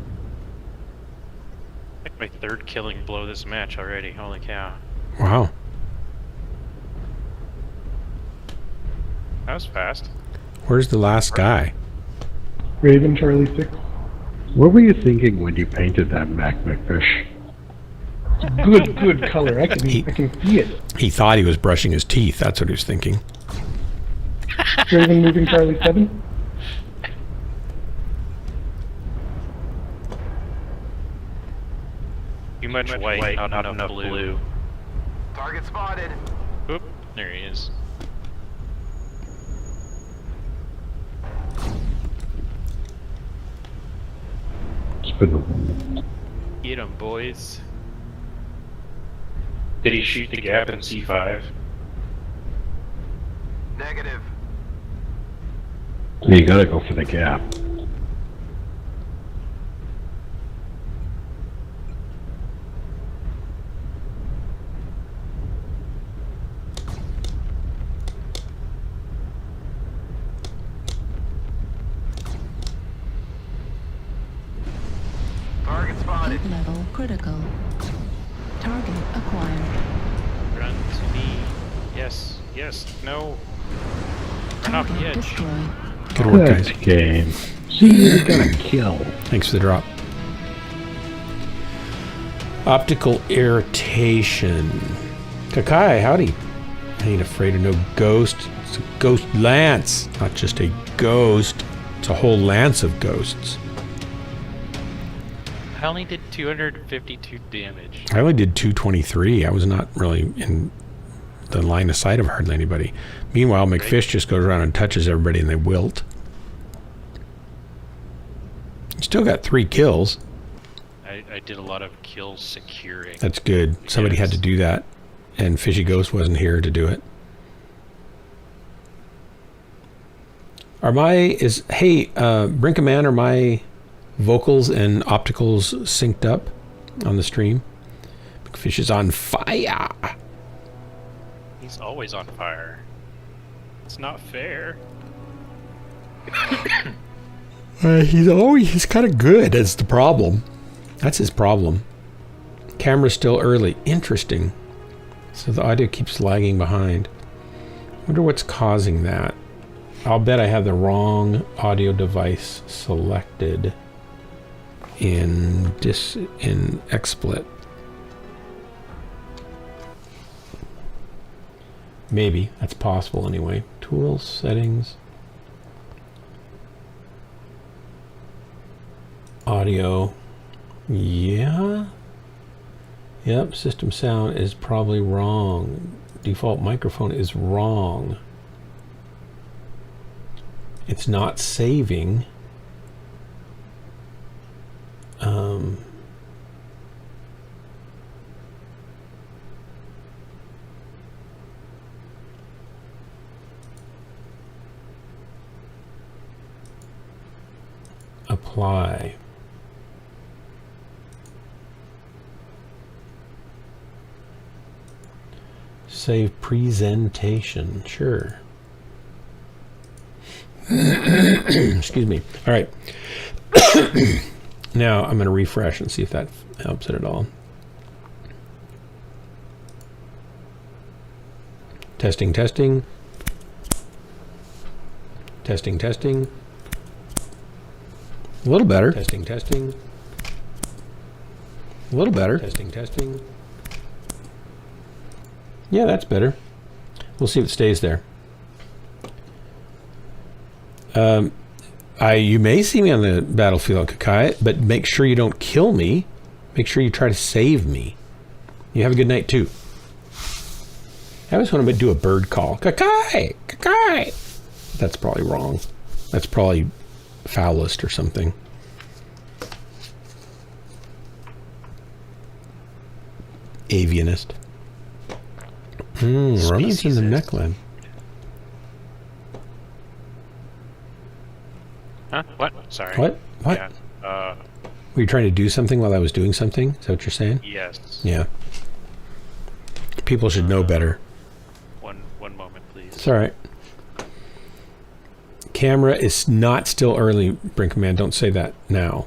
Like my third killing blow this match already. Holy cow. Wow. That was fast. Where's the last guy? Raven Charlie 6. What were you thinking when you painted that McFish? Good color. I can see it. He thought he was brushing his teeth. That's what he was thinking. Raven moving Charlie 7. Too much white, not enough blue. Target spotted. Oop, there he is. Get him, boys. Did he shoot the gap in C5? Negative. You gotta go for the gap. Target spotted. Heat level critical. Target acquired. Run to me. Yes, yes, no. Run off the Target edge. destroyed. Good work, Good guys. game. See, you got a kill. Thanks for the drop. Optical irritation. Kakai, howdy. I ain't afraid of no ghost. It's a ghost lance, not just a ghost. It's a whole lance of ghosts. I only did 252 damage. I only did 223. I was not really in the line of sight of hardly anybody. Meanwhile, McFish just goes around and touches everybody and they wilt. Still got 3 kills. I did a lot of kill securing. That's good. Somebody had to do that. And Fishy Ghost wasn't here to do it. Hey, Brinkaman, are my vocals and opticals synced up on the stream? McFish is on fire. He's always on fire. It's not fair. He's kind of good. That's the problem. That's his problem. Camera's still early. Interesting. So the audio keeps lagging behind. Wonder what's causing that. I'll bet I have the wrong audio device selected in XSplit. Maybe. That's possible anyway. Tools, settings. Audio. Yeah. Yep, system sound is probably wrong. Default microphone is wrong. It's not saving. Apply. Save presentation. Sure. Excuse me. All right. Now I'm going to refresh and see if that helps it at all. Testing, testing. Testing, testing. A little better. Testing, testing. A little better. Testing, testing. Yeah, that's better. We'll see if it stays there. You may see me on the battlefield, Kakai, but make sure you don't kill me. Make sure you try to save me. You have a good night, too. I always want to do a bird call. Kakai! Kakai! That's probably wrong. That's probably foulest or something. Avianist. Runners in the Mechland. Huh? What? Sorry. What? What? Yeah. Were you trying to do something while I was doing something? Is that what you're saying? Yes. Yeah. People should know better. One moment, please. It's all right. Camera is not still early, Brinkman. Don't say that now.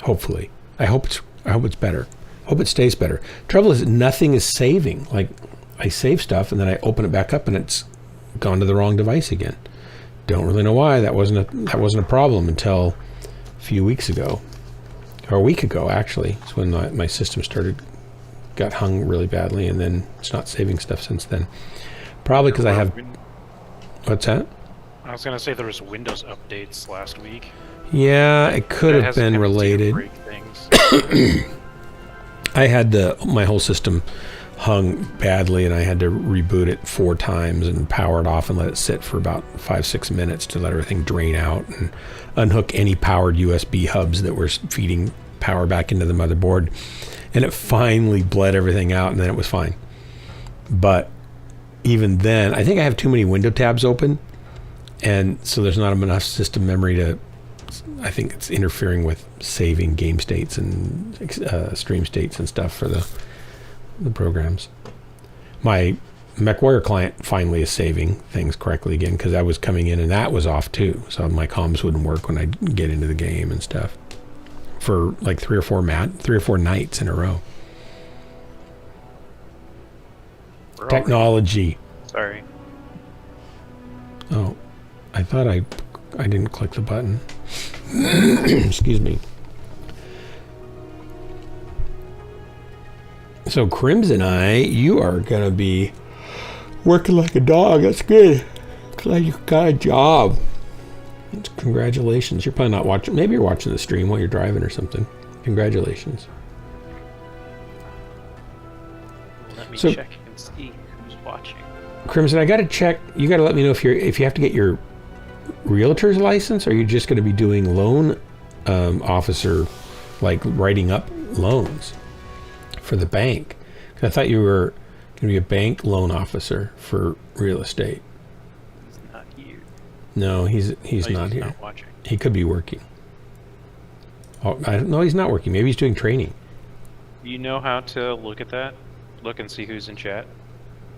Hopefully. I hope it's better. Hope it stays better. Trouble is nothing is saving. Like I save stuff and then I open it back up and it's gone to the wrong device again. Don't really know why. That wasn't a problem until a few weeks ago. Or a week ago actually. It's when my system got hung really badly, and then it's not saving stuff since then. Probably because I have... What's that? I was going to say there was Windows updates last week. Yeah, it could have been related. I had my whole system hung badly, and I had to reboot it 4 times and power it off and let it sit for about 5-6 minutes to let everything drain out and unhook any powered USB hubs that were feeding power back into the motherboard. And it finally bled everything out, and then it was fine. But even then, I think I have too many window tabs open, and so there's not enough system memory to... I think it's interfering with saving game states and stream states and stuff for the programs. My Mechwarrior client finally is saving things correctly again, because I was coming in and that was off too, so my comms wouldn't work when I get into the game and stuff for like 3 or 4 nights in a row. Technology. Sorry. Oh, I thought I didn't click the button. Excuse me. So Crimson Eye, you are gonna be working like a dog. That's good. Glad you got a job. Congratulations. You're probably not watching. Maybe you're watching the stream while you're driving or something. Congratulations. Let me check and see who's watching. Crimson, I gotta check. You gotta let me know if you have to get your realtor's license, or are you just going to be doing loan officer, like writing up loans for the bank? 'Cause I thought you were going to be a bank loan officer for real estate. He's not here. No, he's not here. Not watching. He could be working. Oh, I don't know. He's not working. Maybe he's doing training. You know how to look at that? Look and see who's in chat?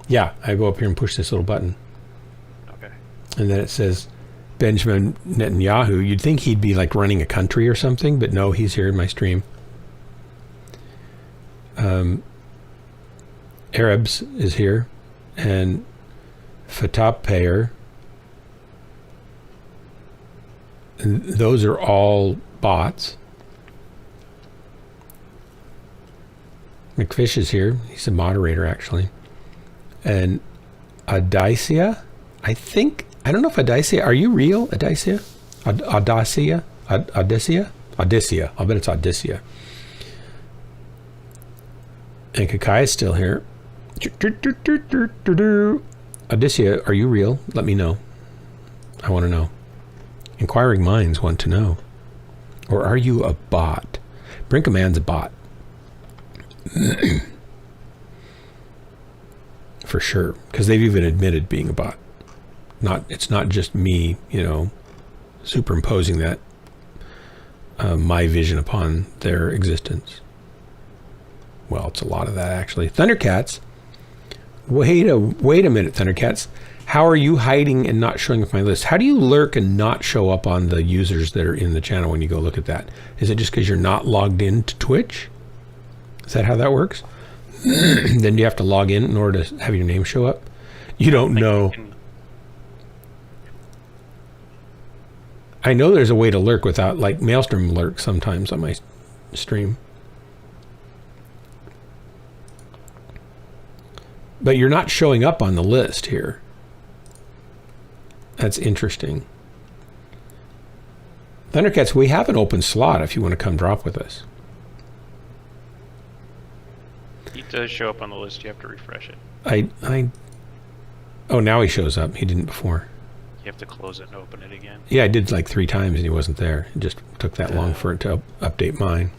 Yeah, I go up here and push this little button. Okay. And then it says Benjamin Netanyahu. You'd think he'd be like running a country or something, but no, he's here in my stream. Arabs is here, and Fatah Payer. And those are all bots. McFish is here. He's a moderator, actually. And Adicia, I don't know if Adicia, are you real, Adicia? Audacia? Odyssia. I'll bet it's Odyssia. And Kakai is still here. Odyssia, are you real? Let me know. I want to know. Inquiring minds want to know. Or are you a bot? Brinkaman's a bot. For sure. Because they've even admitted being a bot. It's not just me, superimposing that my vision upon their existence. Well, it's a lot of that, actually. Thundercats. Wait a minute, Thundercats. How are you hiding and not showing up my list? How do you lurk and not show up on the users that are in the channel when you go look at that? Is it just because you're not logged into Twitch? Is that how that works? Then you have to log in order to have your name show up? You don't know. I know there's a way to lurk without, like, Maelstrom lurk sometimes on my stream. But you're not showing up on the list here. That's interesting. Thundercats, we have an open slot if you want to come drop with us. He does show up on the list. You have to refresh it. Oh, now he shows up. He didn't before. You have to close it and open it again. Yeah, I did like 3 times and he wasn't there. It just took that long for it to update mine.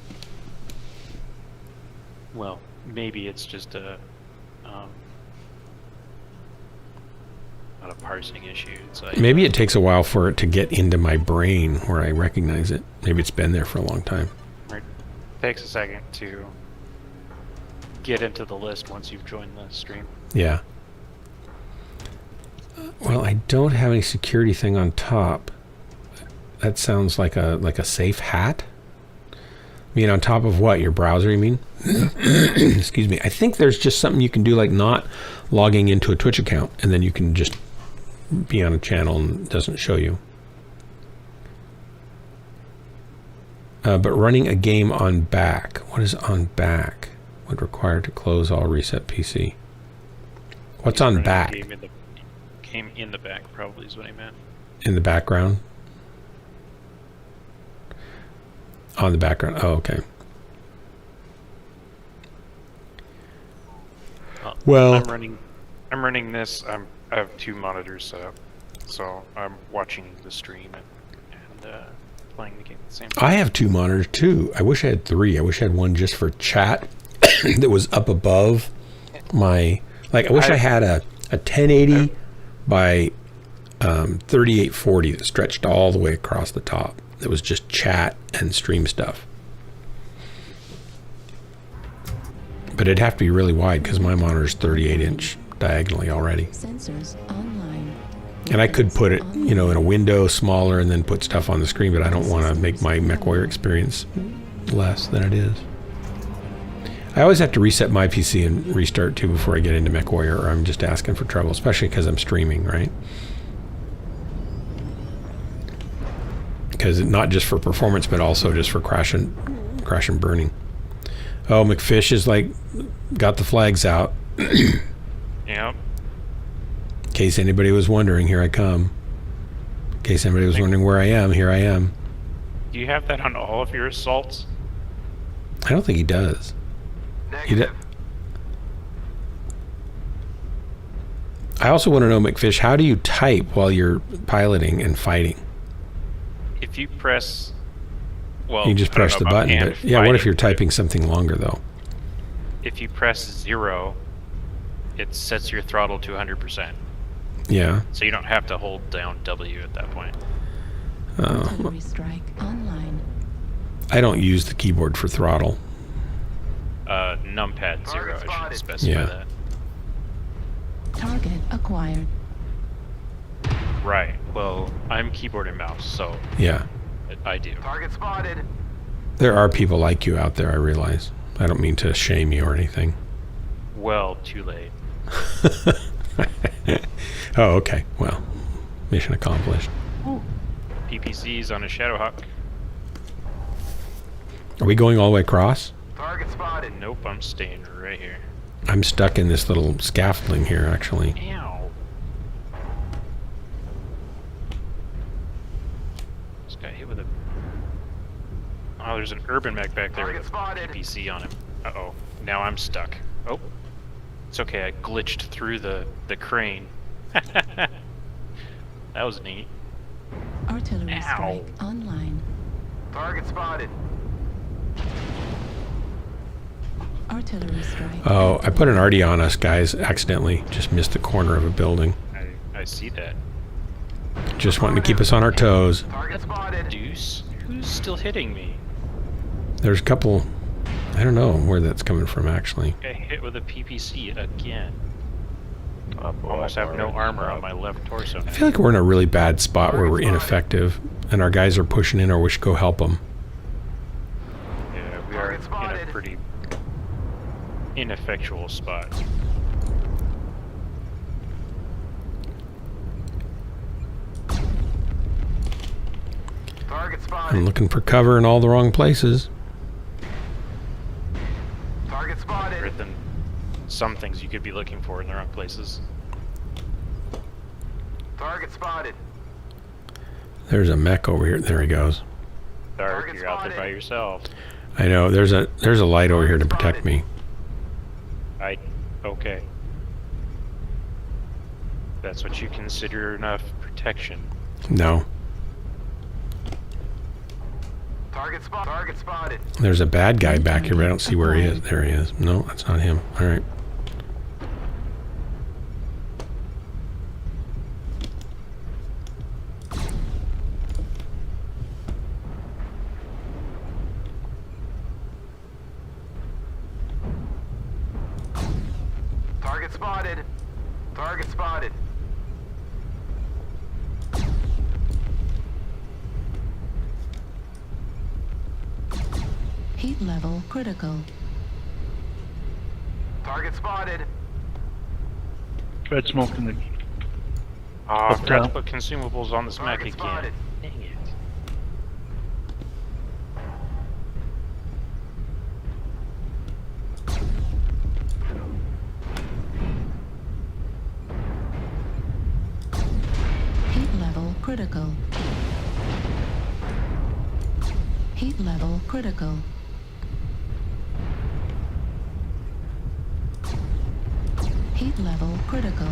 Well, maybe it's just a not a parsing issue. It's like, maybe it takes a while for it to get into my brain where I recognize it. Maybe it's been there for a long time. It takes a second to get into the list once you've joined the stream. Yeah. Well, I don't have any security thing on top. That sounds like a safe hat. I mean, on top of what? Your browser, you mean? Excuse me. I think there's just something you can do, like not logging into a Twitch account, and then you can just be on a channel and it doesn't show you. But running a game on back. What is on back? Would require to close all reset PC. What's on back? Game in the back probably is what I meant. In the background? On the background. Oh, okay. Well, I'm running this. I have 2 monitors set up, so I'm watching the stream and playing the game at the same time. I have 2 monitors too. I wish I had 3. I wish I had one just for chat that was up above my. Like, I wish I had a 1080 by 3840 that stretched all the way across the top. It was just chat and stream stuff. But it'd have to be really wide because my monitor's 38-inch diagonally already. Sensors online. And I could put it, you know, in a window smaller and then put stuff on the screen, but I don't want to make my Mechwarrior experience less than it is. I always have to reset my PC and restart too before I get into Mechwarrior, or I'm just asking for trouble, especially because I'm streaming, right? Because not just for performance, but also just for crash and burning. Oh, McFish is like, got the flags out. Yep. In case anybody was wondering, here I come. In case anybody was wondering where I am, here I am. Do you have that on all of your assaults? I don't think he does. I also want to know, McFish, how do you type while you're piloting and fighting? If you press, well, you just press the button. But yeah, what if you're typing something longer though? If you press 0, it sets your throttle to 100%. Yeah. So you don't have to hold down W at that point. Artillery strike online. I don't use the keyboard for throttle. Numpad 0, I should specify that. Target acquired. Right. Well, I'm keyboard and mouse, so yeah, I do. Target spotted. There are people like you out there, I realize. I don't mean to shame you or anything. Well, too late. Oh, okay. Well, mission accomplished. Ooh. PPC's on a Shadowhawk. Are we going all the way across? Target spotted. Nope, I'm staying right here. I'm stuck in this little scaffolding here, actually. Ow. Just got hit with a... Oh, there's an urban mech back there with a PPC on him. Uh-oh. Now I'm stuck. Oh. It's okay, I glitched through the crane. That was neat. Artillery strike online. Target spotted. Artillery strike. Oh, I put an arty on us, guys, accidentally. Just missed the corner of a building. I see that. Just wanting to keep us on our toes. Target spotted. Deuce? Who's still hitting me? There's a couple... I don't know where that's coming from, actually. I hit with a PPC again. Almost have no armor on my left torso. I feel like we're in a really bad spot where we're ineffective, and our guys are pushing in, or we should go help them. Yeah, we are in a pretty ineffectual spot. I'm looking for cover in all the wrong places. Target spotted. Rather than some things you could be looking for in the wrong places. Target spotted. There's a mech over here. There he goes. Dark, you're out there by yourself. I know. There's a light over here to protect me. Okay. That's what you consider enough protection. No. Target spotted. There's a bad guy back here, but I don't see where he is. There he is. No, that's not him. All right. Target spotted. Target spotted. Heat level critical. Target spotted. Red smoke in the... I Up forgot to top. put consumables on this mech Target again. spotted. Dang it. Heat level critical. Heat level critical. Heat level critical.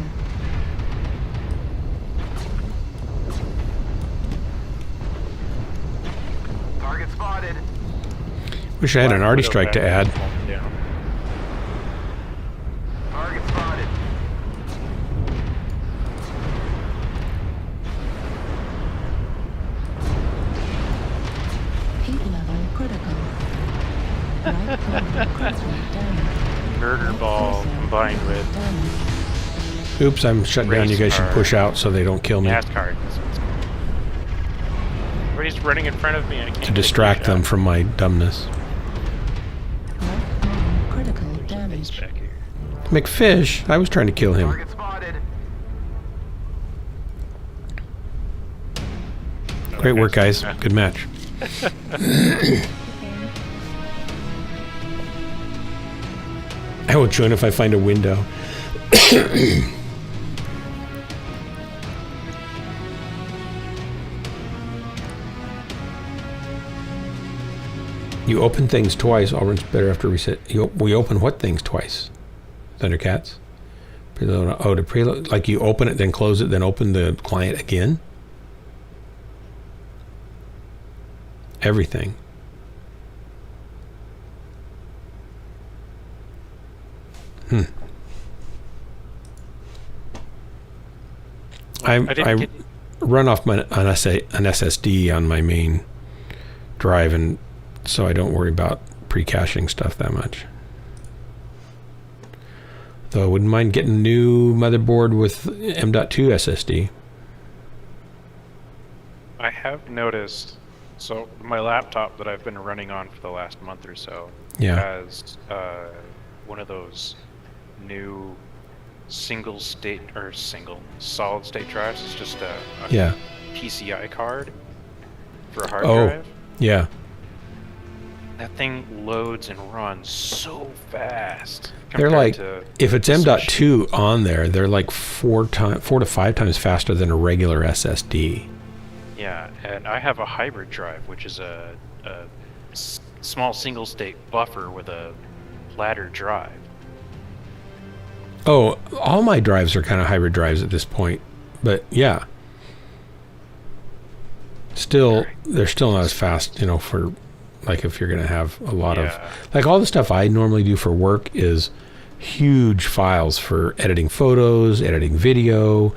Target spotted. Wish I had an arty strike to add. Yeah. Target spotted. Heat level critical. Right colon critical damage. Murder ball combined with Damage. Oops, I'm shut down. You guys should push out so they don't kill me. NASCAR. Everybody's running in front of me. And I can't To get a distract shot. them from my dumbness. Right colon critical damage. Back here. McFish, I was trying to kill him. Target spotted. Great work, guys. Good match. I will join if I find a window. You open things twice. All runs better after reset. We open what things twice? Thundercats? Preload. Oh, to preload. Like you open it, then close it, then open the client again? Everything. I run off an SSD on my main drive, and so I don't worry about pre-caching stuff that much. Though I wouldn't mind getting a new motherboard with M.2 SSD. I have noticed, so my laptop that I've been running on for the last month or so has one of those new solid state drives. It's just a PCI card for a hard drive. Yeah. That thing loads and runs so fast. They're like, if it's M.2 on there, they're like 4 to 5 times faster than a regular SSD. Yeah, and I have a hybrid drive, which is a small single state buffer with a ladder drive. Oh, all my drives are kind of hybrid drives at this point, but yeah. Still, they're still not as fast, for like if you're going to have a lot of, like all the stuff I normally do for work is huge files for editing photos, editing video,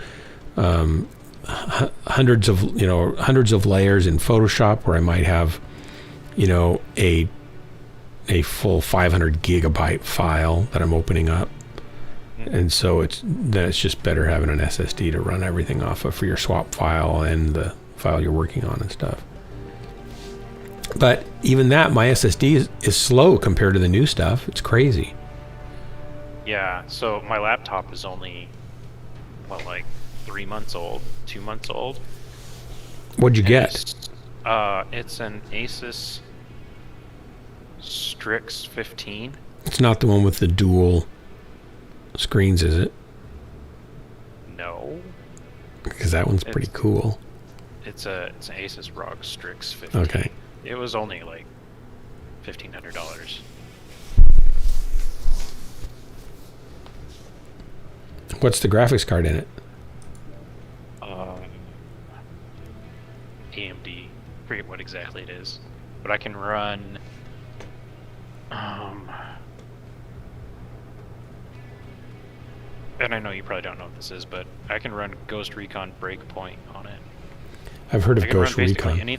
hundreds of layers in Photoshop where I might have, a full 500 gigabyte file that I'm opening up. And so it's just better having an SSD to run everything off of for your swap file and the file you're working on and stuff. But even that, my SSD is slow compared to the new stuff. It's crazy. Yeah, so my laptop is only, 3 months old, 2 months old. What'd you get? It's an Asus Strix 15. It's not the one with the dual screens, is it? No. Because that one's pretty cool. It's an Asus ROG Strix 15. Okay. It was only like $1,500. What's the graphics card in it? AMD. Forget what exactly it is, but I can run. And I know you probably don't know what this is, but I can run Ghost Recon Breakpoint on it. I've heard of I can Ghost run basically Recon.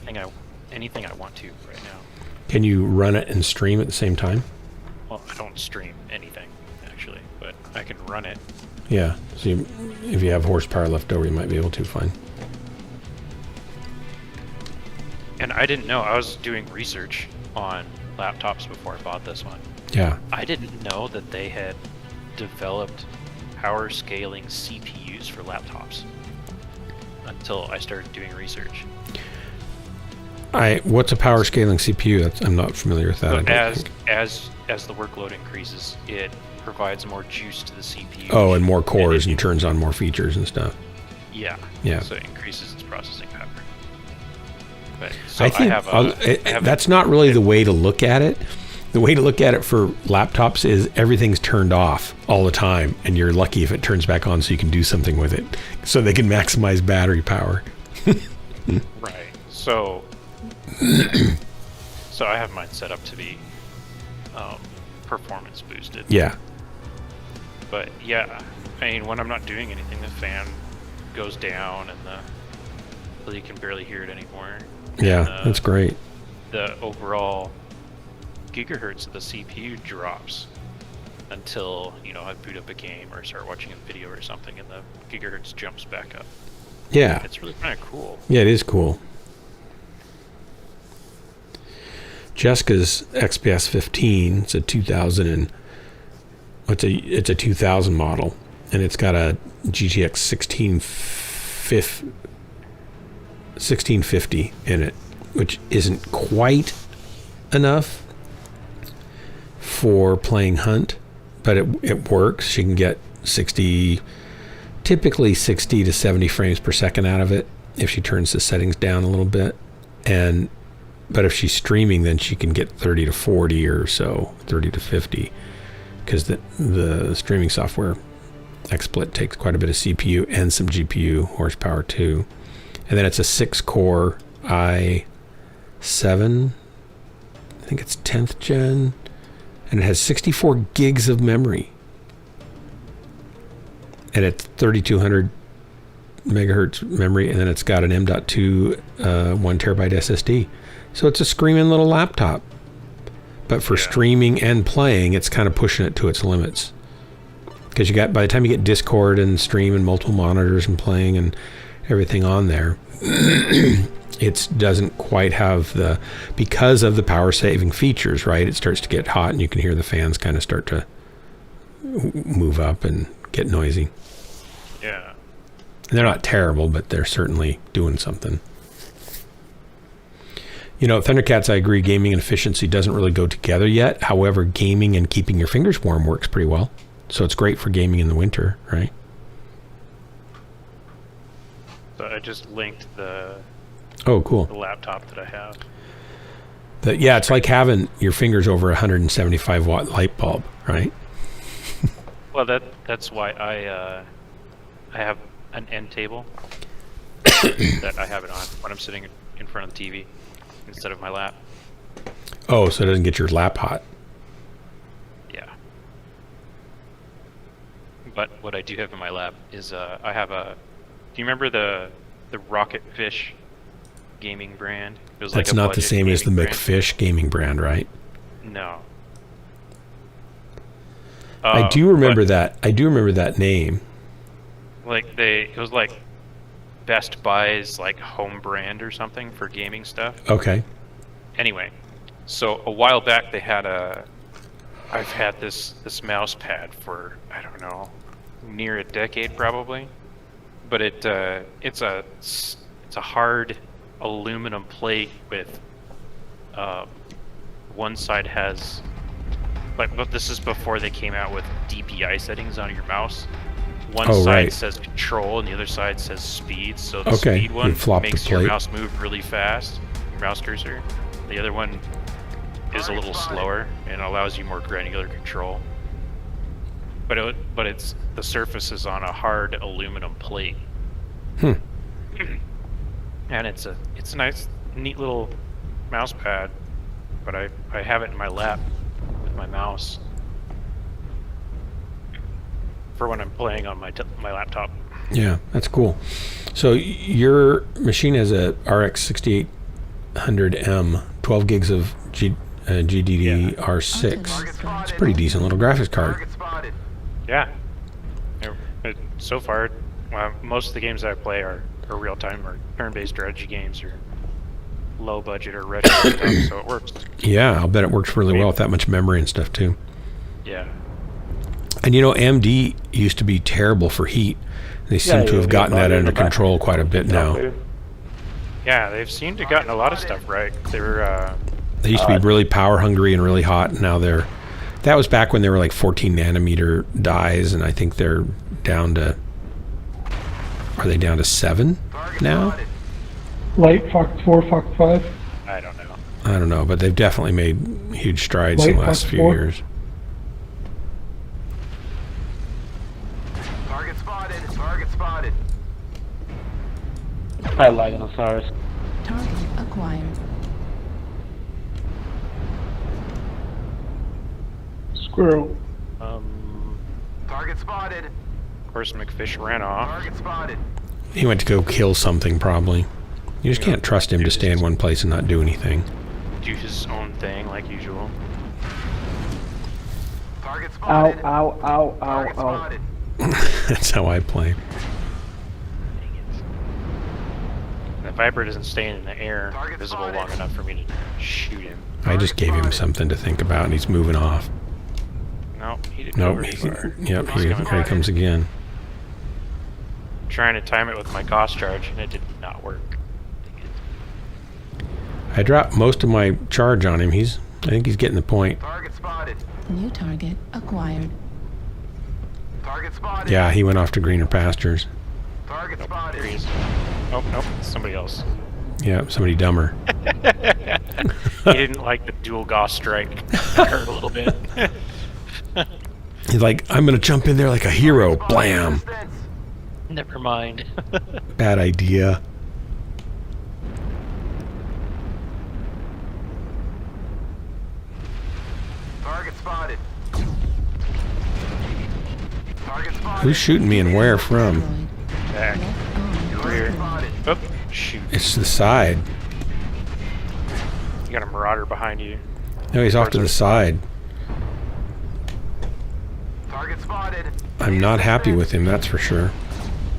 anything I want to right now. Can you run it and stream at the same time? Well, I don't stream anything actually, but I can run it. Yeah. So if you have horsepower left over, you might be able to. Fine. And I didn't know. I was doing research on laptops before I bought this one. Yeah. I didn't know that they had developed power scaling CPUs for laptops until I started doing research. What's a power scaling CPU? I'm not familiar with that. So as the workload increases, it provides more juice to the CPU. Oh, and more cores and turns on more features and stuff. Yeah. Yeah. So it increases its processing power. But, so I think that's not really the way to look at it. The way to look at it for laptops is everything's turned off all the time, and you're lucky if it turns back on so you can do something with it, so they can maximize battery power. Right. So I have mine set up to be performance boosted. Yeah. But yeah, I mean, when I'm not doing anything, the fan goes down and you can barely hear it anymore. Yeah, that's great. The overall gigahertz of the CPU drops until, I boot up a game or start watching a video or something, and the gigahertz jumps back up. Yeah. It's really kind of cool. Yeah, it is cool. Jessica's XPS 15, it's a 2000 it's a 2000 model, and it's got a GTX 1650 in it, which isn't quite enough for playing Hunt, but it works. She can get typically 60 to 70 frames per second out of it if she turns the settings down a little bit. But if she's streaming, then she can get 30 to 40 or so, 30 to 50, because the streaming software XSplit takes quite a bit of CPU and some GPU horsepower too. And then it's a 6-core i7, I think it's 10th gen, and it has 64 gigs of memory. And it's 3200 megahertz memory, and then it's got an M.2 1 terabyte SSD. So it's a screaming little laptop. But for streaming and playing, it's kind of pushing it to its limits. Because by the time you get Discord and stream and multiple monitors and playing and everything on there, it doesn't quite have because of the power saving features, right? It starts to get hot and you can hear the fans kind of start to move up and get noisy. Yeah. And they're not terrible, but they're certainly doing something. Thundercats, I agree, gaming and efficiency doesn't really go together yet. However, gaming and keeping your fingers warm works pretty well. So it's great for gaming in the winter, right? So I just linked the cool. The laptop that I have. Yeah, it's like having your fingers over a 175 watt light bulb, right? Well, that's why I have an end table that I have it on when I'm sitting in front of the TV instead of my lap. Oh, so it doesn't get your lap hot. Yeah. But what I do have in my lap is I have do you remember the Rocket Fish gaming brand? It was That's like not the same as the McFish gaming brand, right? No. I do remember that. I do remember that name. It was like Best Buy's home brand or something for gaming stuff. Okay. Anyway, so a while back I've had this mouse pad for, I don't know, near a decade probably, but it's a hard aluminum plate with one side has, but this is before they came out with DPI settings on your mouse. One side says control and the other side says speed. So the speed one makes your mouse move really fast, your mouse cursor. The other one is a little slower and allows you more granular control. But it's the surface is on a hard aluminum plate. And it's a nice, neat little mouse pad. But I have it in my lap with my mouse for when I'm playing on my laptop. Yeah, that's cool. So your machine has a RX 6800M, 12 gigs of GDDR6. It's a pretty decent little graphics card. Yeah. So far, most of the games I play are real-time or turn-based strategy games or low-budget or retro stuff, so it works. Yeah, I'll bet it works really well with that much memory and stuff too. Yeah. And you know, AMD used to be terrible for heat. They seem to have gotten that under control quite a bit now. Yeah, they've seemed to have gotten a lot of stuff right. They used to be really power hungry and really hot, and now that was back when they were like 14 nanometer dies, and I think they're down to, are they down to 7 now? Light Fox 4, Fox 5? I don't know. I don't know, but they've definitely made huge strides in the last few years. Target spotted. Target spotted. I like dinosaurs. Target acquired. Squirrel. Target spotted. Of course, McFish ran off. Target spotted. He went to go kill something, probably. You just can't trust him to stay in one place and not do anything. Do his own thing, like usual. Target spotted. Ow, ow, ow, Target ow, ow. spotted. That's how I play. The Viper doesn't stay in the air visible long enough for me to shoot him. I just gave him something to think about, and he's moving off. No, he didn't. Nope. Yep, here he comes again. Trying to time it with my Gauss charge, and it did not work. I dropped most of my charge on him. I think he's getting the point. Target spotted. New target acquired. Target spotted. Yeah, he went off to greener pastures. Target spotted. Oh, nope, somebody else. Yeah, somebody dumber. He didn't like the dual Gauss strike. It hurt a little bit. He's like, I'm going to jump in there like a hero. Blam. Never mind. Bad idea. Target spotted. Target spotted. Who's shooting me and where from? Back. Rear. Oh, shoot. It's the side. You got a Marauder behind you. No, he's off to the side. Target spotted. I'm not happy with him, that's for sure.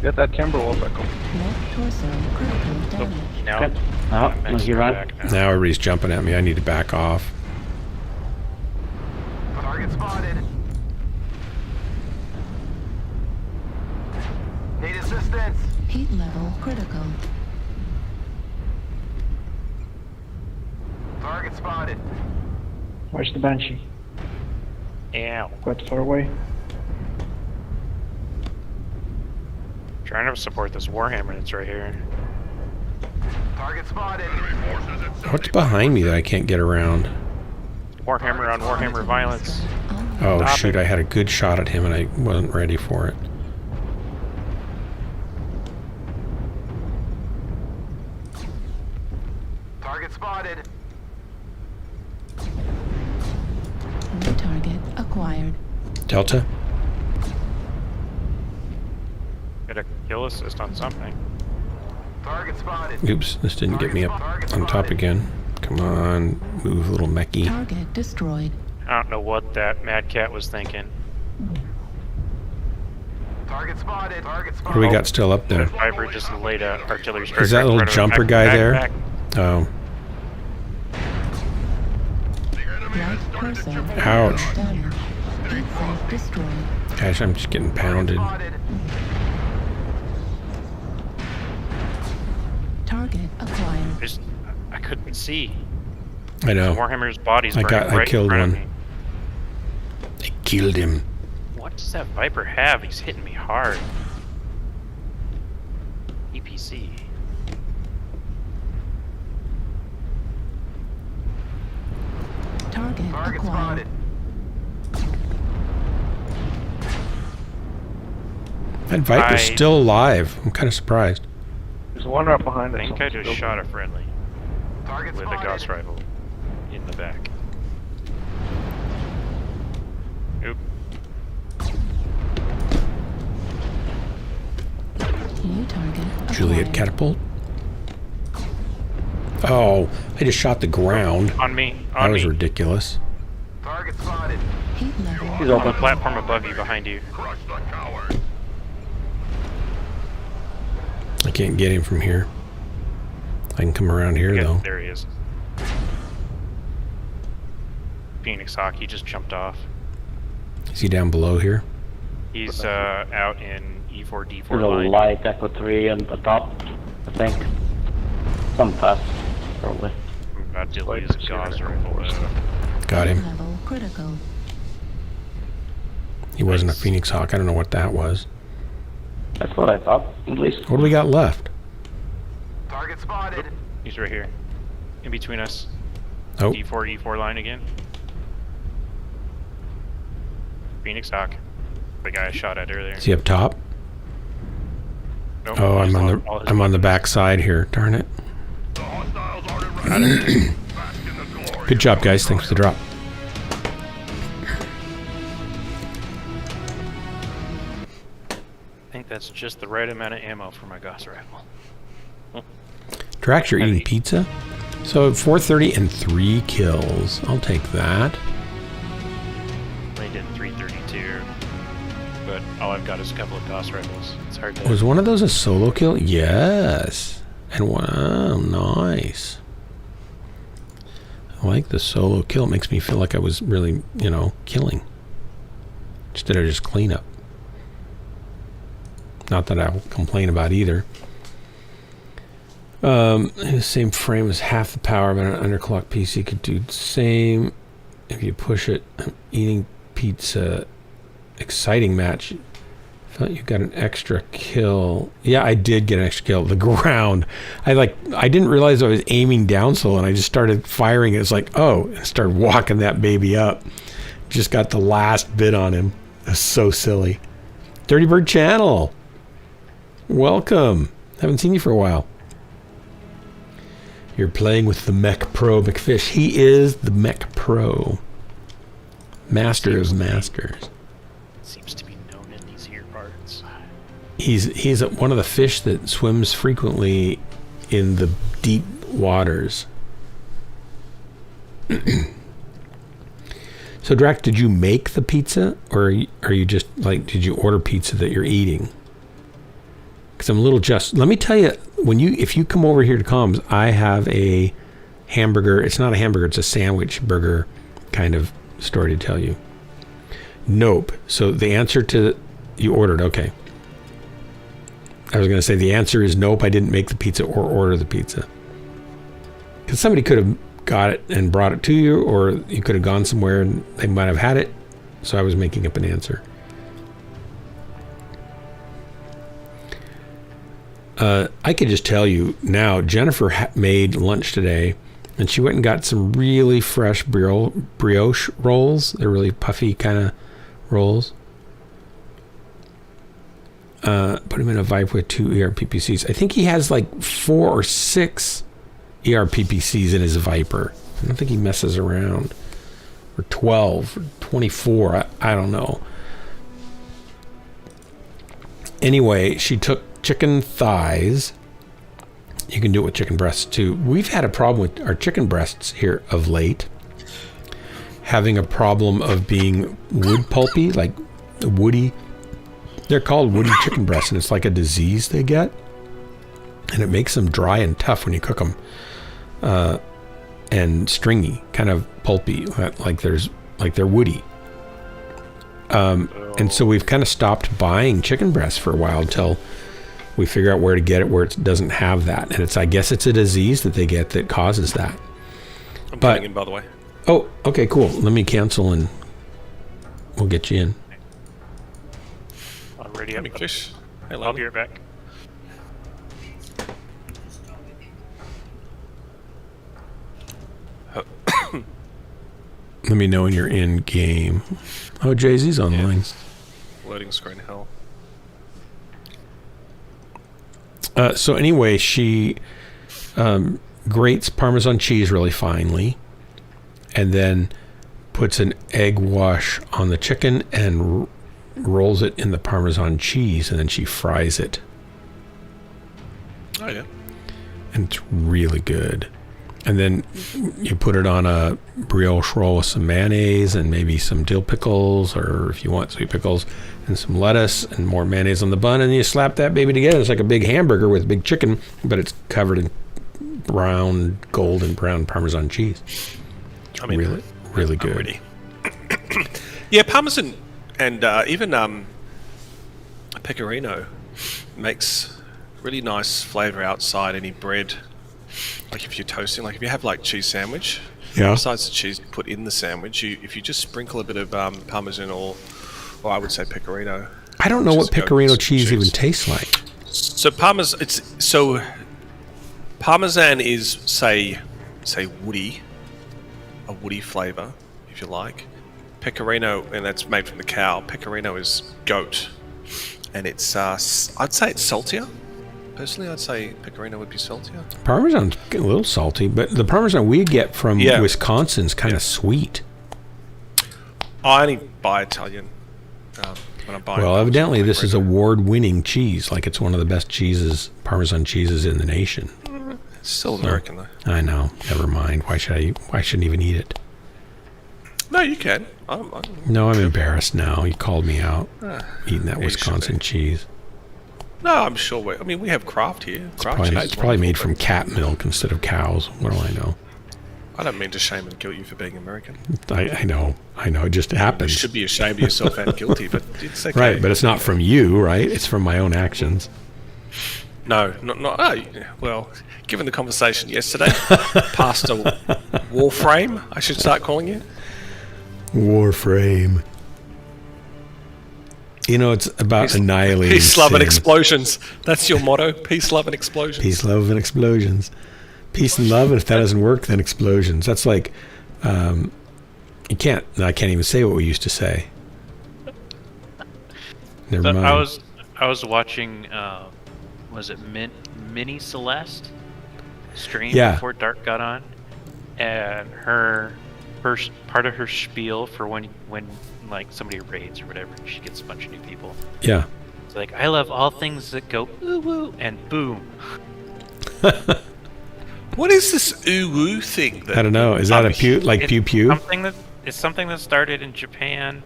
Get that Timberwolf echo. Left torso critically damaged. Now, No, he ran. Now everybody's jumping at me. I need to back off. Target spotted. Need assistance. Heat level critical. Target spotted. Where's the Banshee? Ow. Quite far away. Trying to support this Warhammer that's right here. Target spotted. What's behind me that I can't get around? Warhammer on Warhammer violence. Oh, Stop shoot, it. I had a good shot at him and I wasn't ready for it. Target spotted. New target acquired. Delta? Get a kill assist on something. Target spotted. Oops, this didn't get me up on top again. Come on, move, little mechie. Target destroyed. I don't know what that Mad Cat was thinking. Target spotted. Target spotted. What do we got still up there? Viper just laid a artillery strike. Is that right in little front of jumper him. guy Back, there? back. Oh, Right torso ouch. damaged. Heat sink destroyed. Gosh, I'm just getting pounded. Spotted. Target acquired. couldn't see. I know. Warhammer's body's I burning right killed in front one. of me. I killed him. What does that Viper have? He's hitting me hard. EPC. Target acquired. That Viper's still alive. I'm kind of surprised. There's one right behind us. I think I just shot a friendly with a Gauss rifle in the back. Oop. New target Juliet acquired. catapult. Oh, I just shot the ground. On me. That On was me. ridiculous. Target spotted. Heat level. He's on the platform above you, behind you. Crush the coward. I can't get him from here. I can come around here, though. There he is. Phoenix Hawk, he just jumped off. Is he down below here? He's out in E4, D4 There's a line. light Echo 3 on the top, I think. Some fast, probably. I'm about to use a Gauss rifle. Got him. Level critical. He wasn't a Phoenix Hawk. I don't know what that was. That's what I thought, at least. What do we got left? Target spotted. He's right here. In between us. Oh. D4, E4 line again. Phoenix Hawk. The guy I shot at earlier. Is he up top? Nope, Oh, he's I'm on the back side here. Darn it. The hostiles are eradicated. Bask in the glory. Good job, guys. Thanks for the drop. I think that's just the right amount of ammo for my Gauss rifle. Drax, you're eating pizza? So 430 and 3 kills. I'll take that. I did 332, but all I've got is a couple of Gauss rifles. It's hard to... Was one of those a solo kill? Yes. And wow, nice. I like the solo kill. It makes me feel like I was really, killing. Instead of just cleanup. Not that I will complain about either. The same frame as half the power, but an underclock PC could do the same. If you push it, eating pizza, exciting match. Felt you got an extra kill. Yeah, I did get an extra kill. The ground. I didn't realize I was aiming down so, and I just started firing. It's like, oh, and started walking that baby up. Just got the last bit on him. That's so silly. Dirty Bird Channel. Welcome. Haven't seen you for a while. You're playing with the Mech Pro McFish. He is the Mech Pro. Master of masters. Seems to be known in these here parts. He's one of the fish that swims frequently in the deep waters. So, Drac, did you make the pizza, or are you just did you order pizza that you're eating? Because I'm a little just. Let me tell you, if you come over here to Comms, I have a hamburger. It's not a hamburger; it's a sandwich burger kind of story to tell you. Nope. So the answer to you ordered. Okay. I was going to say the answer is nope. I didn't make the pizza or order the pizza. Because somebody could have got it and brought it to you, or you could have gone somewhere and they might have had it. So I was making up an answer. I could just tell you now, Jennifer made lunch today, and she went and got some really fresh brioche rolls. They're really puffy kind of rolls. Put him in a Vibe with 2 ERPPCs. I think he has 4 or 6 ERPPCs in his Viper. I don't think he messes around. Or 12, or 24, I don't know. Anyway, she took chicken thighs. You can do it with chicken breasts too. We've had a problem with our chicken breasts here of late. Having a problem of being wood pulpy, like woody. They're called woody chicken breasts, and it's like a disease they get. And it makes them dry and tough when you cook them. And stringy, kind of pulpy, like they're woody. And so we've kind of stopped buying chicken breasts for a while until we figure out where to get it where it doesn't have that. And I guess it's a disease that they get that causes that. I'm coming in, by the way. Oh, okay, cool. Let me cancel and we'll get you in. Already up. Fish. Hey, I'll be right back. Let me know when you're in game. Oh, Jay-Z's online. Loading screen hell. So anyway, she grates Parmesan cheese really finely and then puts an egg wash on the chicken and rolls it in the Parmesan cheese, and then she fries it. Oh, yeah. And it's really good. And then you put it on a brioche roll with some mayonnaise and maybe some dill pickles, or if you want sweet pickles, and some lettuce and more mayonnaise on the bun, and you slap that baby together. It's like a big hamburger with big chicken, but it's covered in golden brown Parmesan cheese. It's really good. Ready. Yeah, Parmesan and even pecorino makes really nice flavor outside any bread. Like if you're toasting, like if you have like cheese sandwich, besides the cheese put in the sandwich, if you just sprinkle a bit of Parmesan or I would say pecorino. I don't know what pecorino cheese even tastes like. So Parmesan is say woody, a woody flavor, if you like. Pecorino, and that's made from the cow. Pecorino is goat, and it's I'd say it's saltier. Personally, I'd say pecorino would be saltier. Parmesan's a little salty, but the Parmesan we get from Wisconsin's kind of sweet. I only buy Italian when I'm buying. Well, evidently this is award-winning cheese. Like it's one of the best Parmesan cheeses in the nation. It's still American though. I know. Never mind. Why shouldn't I even eat it? No, you can. No, I'm embarrassed now. You called me out eating that Wisconsin cheese. No, I'm sure. We have Kraft here. It's probably made from cat milk instead of cows. What do I know? I don't mean to shame and guilt you for being American. I know. It just happens. You should be ashamed of yourself and guilty, but it's okay. Right, but it's not from you, right? It's from my own actions. No, not. Oh, well, given the conversation yesterday, Pastor Warframe, I should start calling you. Warframe. You know, it's about annihilating peace, love, and sin. explosions. That's your motto. Peace, love, and explosions. Peace, love, and explosions. Peace and love, and if that doesn't work, then explosions. That's like, I can't even say what we used to say. Never mind. I was watching, was it Mini Celeste stream before Dark got on, and her first part of her spiel for when like somebody raids or whatever, she gets a bunch of new people. Yeah. It's like, I love all things that go ooh woo and boom. What is this ooh woo thing? I don't know. Is that pew pew? It's something that started in Japan.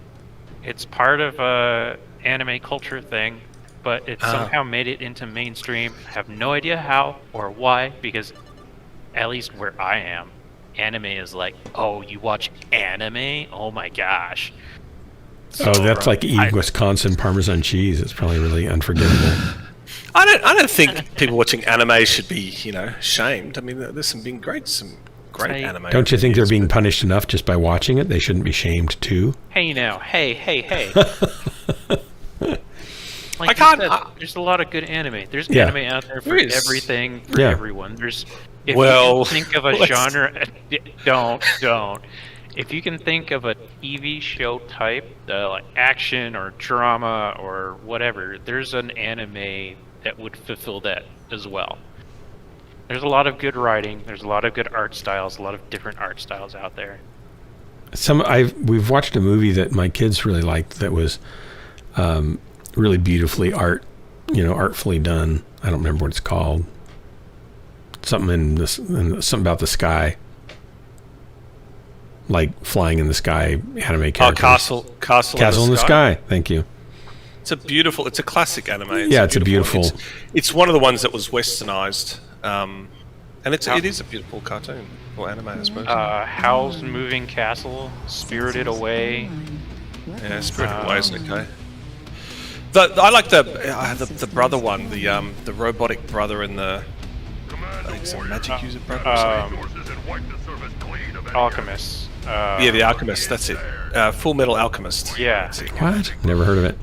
It's part of a anime culture thing, but it somehow made it into mainstream. I have no idea how or why, because at least where I am, anime is like, oh, you watch anime? Oh my gosh. So, that's like eating Wisconsin Parmesan cheese. It's probably really unforgivable. I don't think people watching anime should be, shamed. I mean, there's some great anime. Don't you think they're being punished enough just by watching it? They shouldn't be shamed too. Hey now, hey. Like I can't. There's a lot of good anime. There's anime out there for everything, for everyone. If you can think of a genre, don't. If you can think of a TV show type, like action or drama or whatever, there's an anime that would fulfill that as well. There's a lot of good writing. There's a lot of good art styles. A lot of different art styles out there. We've watched a movie that my kids really liked that was really beautifully artfully done. I don't remember what it's called. Something about the sky. Like flying in the sky anime characters. Castle in the Sky. Thank you. It's a classic anime. It's one of the ones that was westernized, and it is a beautiful cartoon or anime, I suppose. Howl's Moving Castle, Spirited Away. Yeah, Spirited Away isn't okay. I like the brother one, the robotic brother and the magic user brother. Alchemist. Yeah, the Alchemist. That's it. Full Metal Alchemist. Yeah. What? Never heard of it.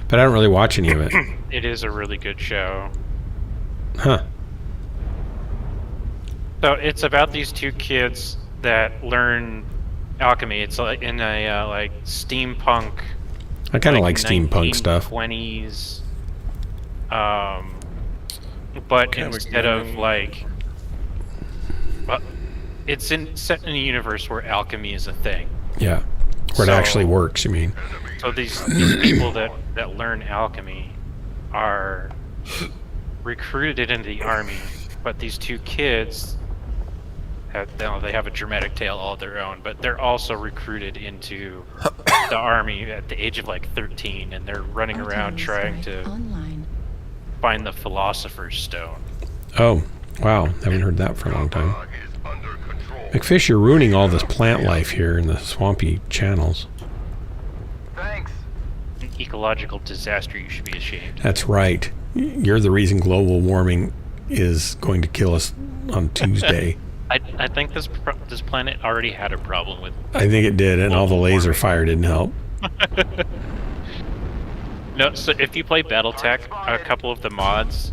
But I don't really watch any of it. It is a really good show. Huh. So it's about these two kids that learn alchemy. It's like in a like steampunk. I kind of like steampunk stuff. 1920s. But instead of like, it's set in a universe where alchemy is a thing. Yeah, where it actually works. You mean? So these people that learn alchemy are recruited into the army, but these two kids they have a dramatic tale all of their own, but they're also recruited into the army at the age of like 13, and they're running around trying to find the Philosopher's Stone. Oh, wow. Haven't heard that for a long time. McFish, you're ruining all this plant life here in the swampy channels. Thanks. An ecological disaster, you should be ashamed. That's right. You're the reason global warming is going to kill us on Tuesday. I think this planet already had a problem with. I think it did, and all the laser fire didn't help. No, so if you play BattleTech, a couple of the mods,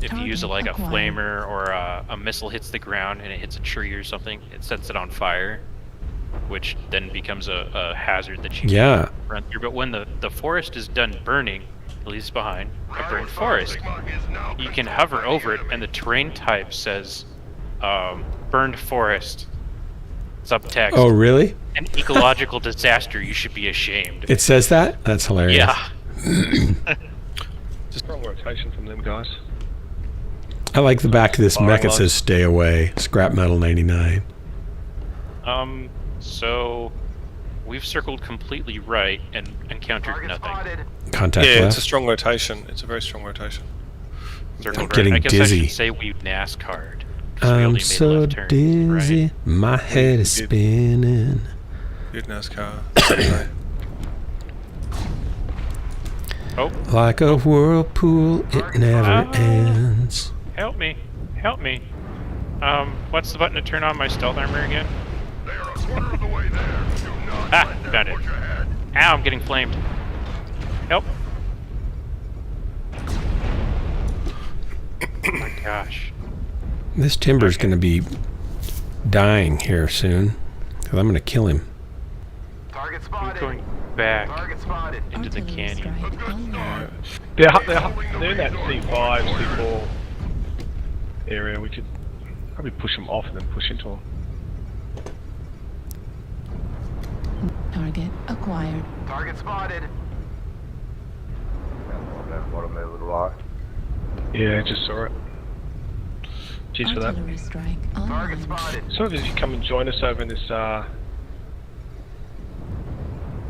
if you use like a flamer or a missile hits the ground and it hits a tree or something, it sets it on fire, which then becomes a hazard that you can run through. But when the forest is done burning, it leaves behind a burnt forest. You can hover over it, and the terrain type says burned forest. Subtext. Oh, really? An ecological disaster. You should be ashamed. It says that? That's hilarious. Yeah. Just wrong rotation from them guys. I like the back of this mech. It says "Stay away." Scrap metal 99. So we've circled completely right and encountered nothing. Contact yeah, left. it's a strong rotation. It's a very strong rotation. Circled I'm getting I guess dizzy. I should say we've NASCAR'd. I'm so dizzy. Right? My head is spinning. Good NASCAR. Oh. Like a whirlpool, it never ends. Help me. Help me. What's the button to turn on my stealth armor again? Ah, found it. Ow, I'm getting flamed. Help. Oh my gosh. This timber's going to be dying here soon, because I'm going to kill him. I'm going back into the canyon. They're in that C5, C4 area. We could probably push them off and then push into them. Target acquired. Target spotted. Yeah, just saw it. Cheers for that. Artillery strike online. So if you come and join us over in this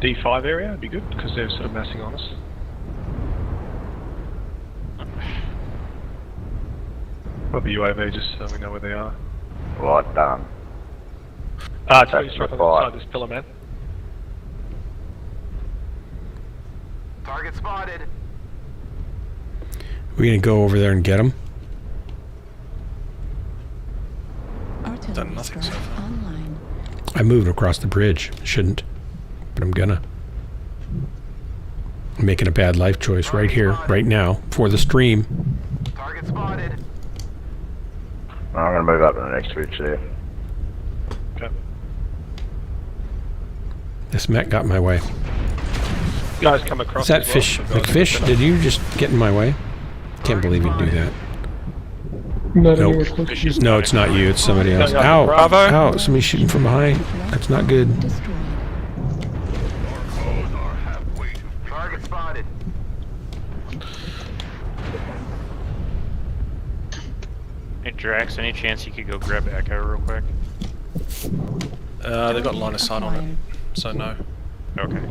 D5 area, it'd be good, because they're sort of massing on us. Probably UAV, just so we know where they are. Right done. Target strike on the other side of this pillar, man. Target spotted. We're going to go over there and get him. Artillery strike online. I moved across the bridge. Shouldn't, but I'm gonna. I'm making a bad life choice right here, right now, for the stream. Target spotted. I'm gonna move up to the next bridge there. Okay. This mech got in my way. You guys come across. Is that as well, fish? so guys McFish, can- did you just get in my way? Can't believe you'd do that. Not Nope. anywhere close to you. No, it's not you. It's somebody else. Ow! Ow! Somebody's shooting from behind. That's not good. Target spotted. Hey Drax, any chance you could go grab Echo real quick? They've got line of sight on it, so no. Okay.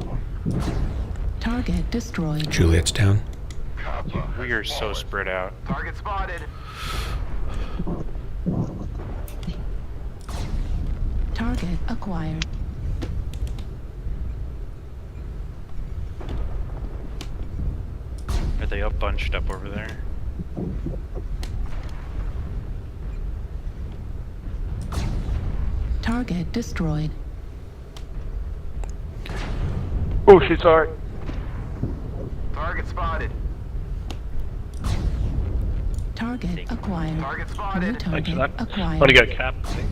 Target destroyed. Juliet's down. We are so spread out. Target spotted. Target acquired. they all bunched up over there. Target destroyed. Oh shit, sorry. Target spotted. Target acquired. Target spotted. New Thanks for target that. acquired. Want to go cap? I think.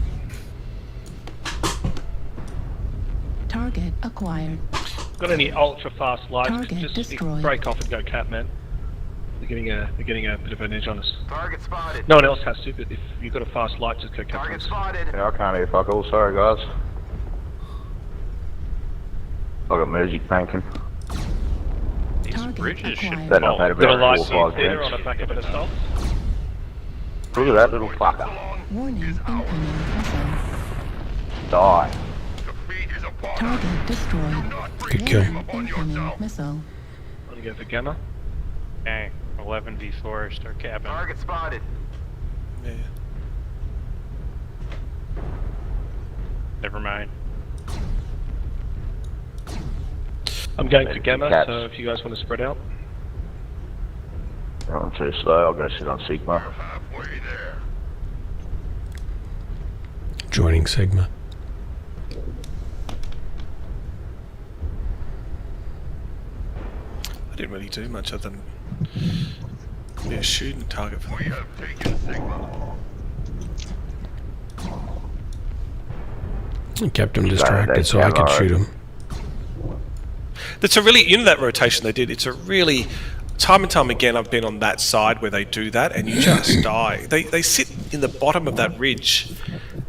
Target acquired. Got any ultra fast lights? Target Just destroyed. break off and go cap, man. They're getting a bit of an edge on us. Target spotted. No one else has to, but if you've got a fast light, just go cap. Target spotted. Yeah, I can't hear fuck all. Sorry, guys. I got music banking. These Target bridges should acquired. Then I've had Got a about light 4 or 5 there on drinks. the back of an assault. Look at that little fucker. Warning, incoming missile. Die. Target destroyed. Good kill. Warning, incoming missile. Want to go for gamma? Okay, 11v4, start capping. Target spotted. Yeah. Never mind. I'm going for gamma, Cats. so if you guys want to spread out. I'm too slow. I'll go sit on Sigma. Halfway there. Joining Sigma. I didn't really do much other than be a shooting target for We them. have taken Sigma. I kept him distracted so I could shoot him. That's a really, you know, that rotation they did. It's a really, time and time again, I've been on that side where they do that, and you just die. They sit in the bottom of that ridge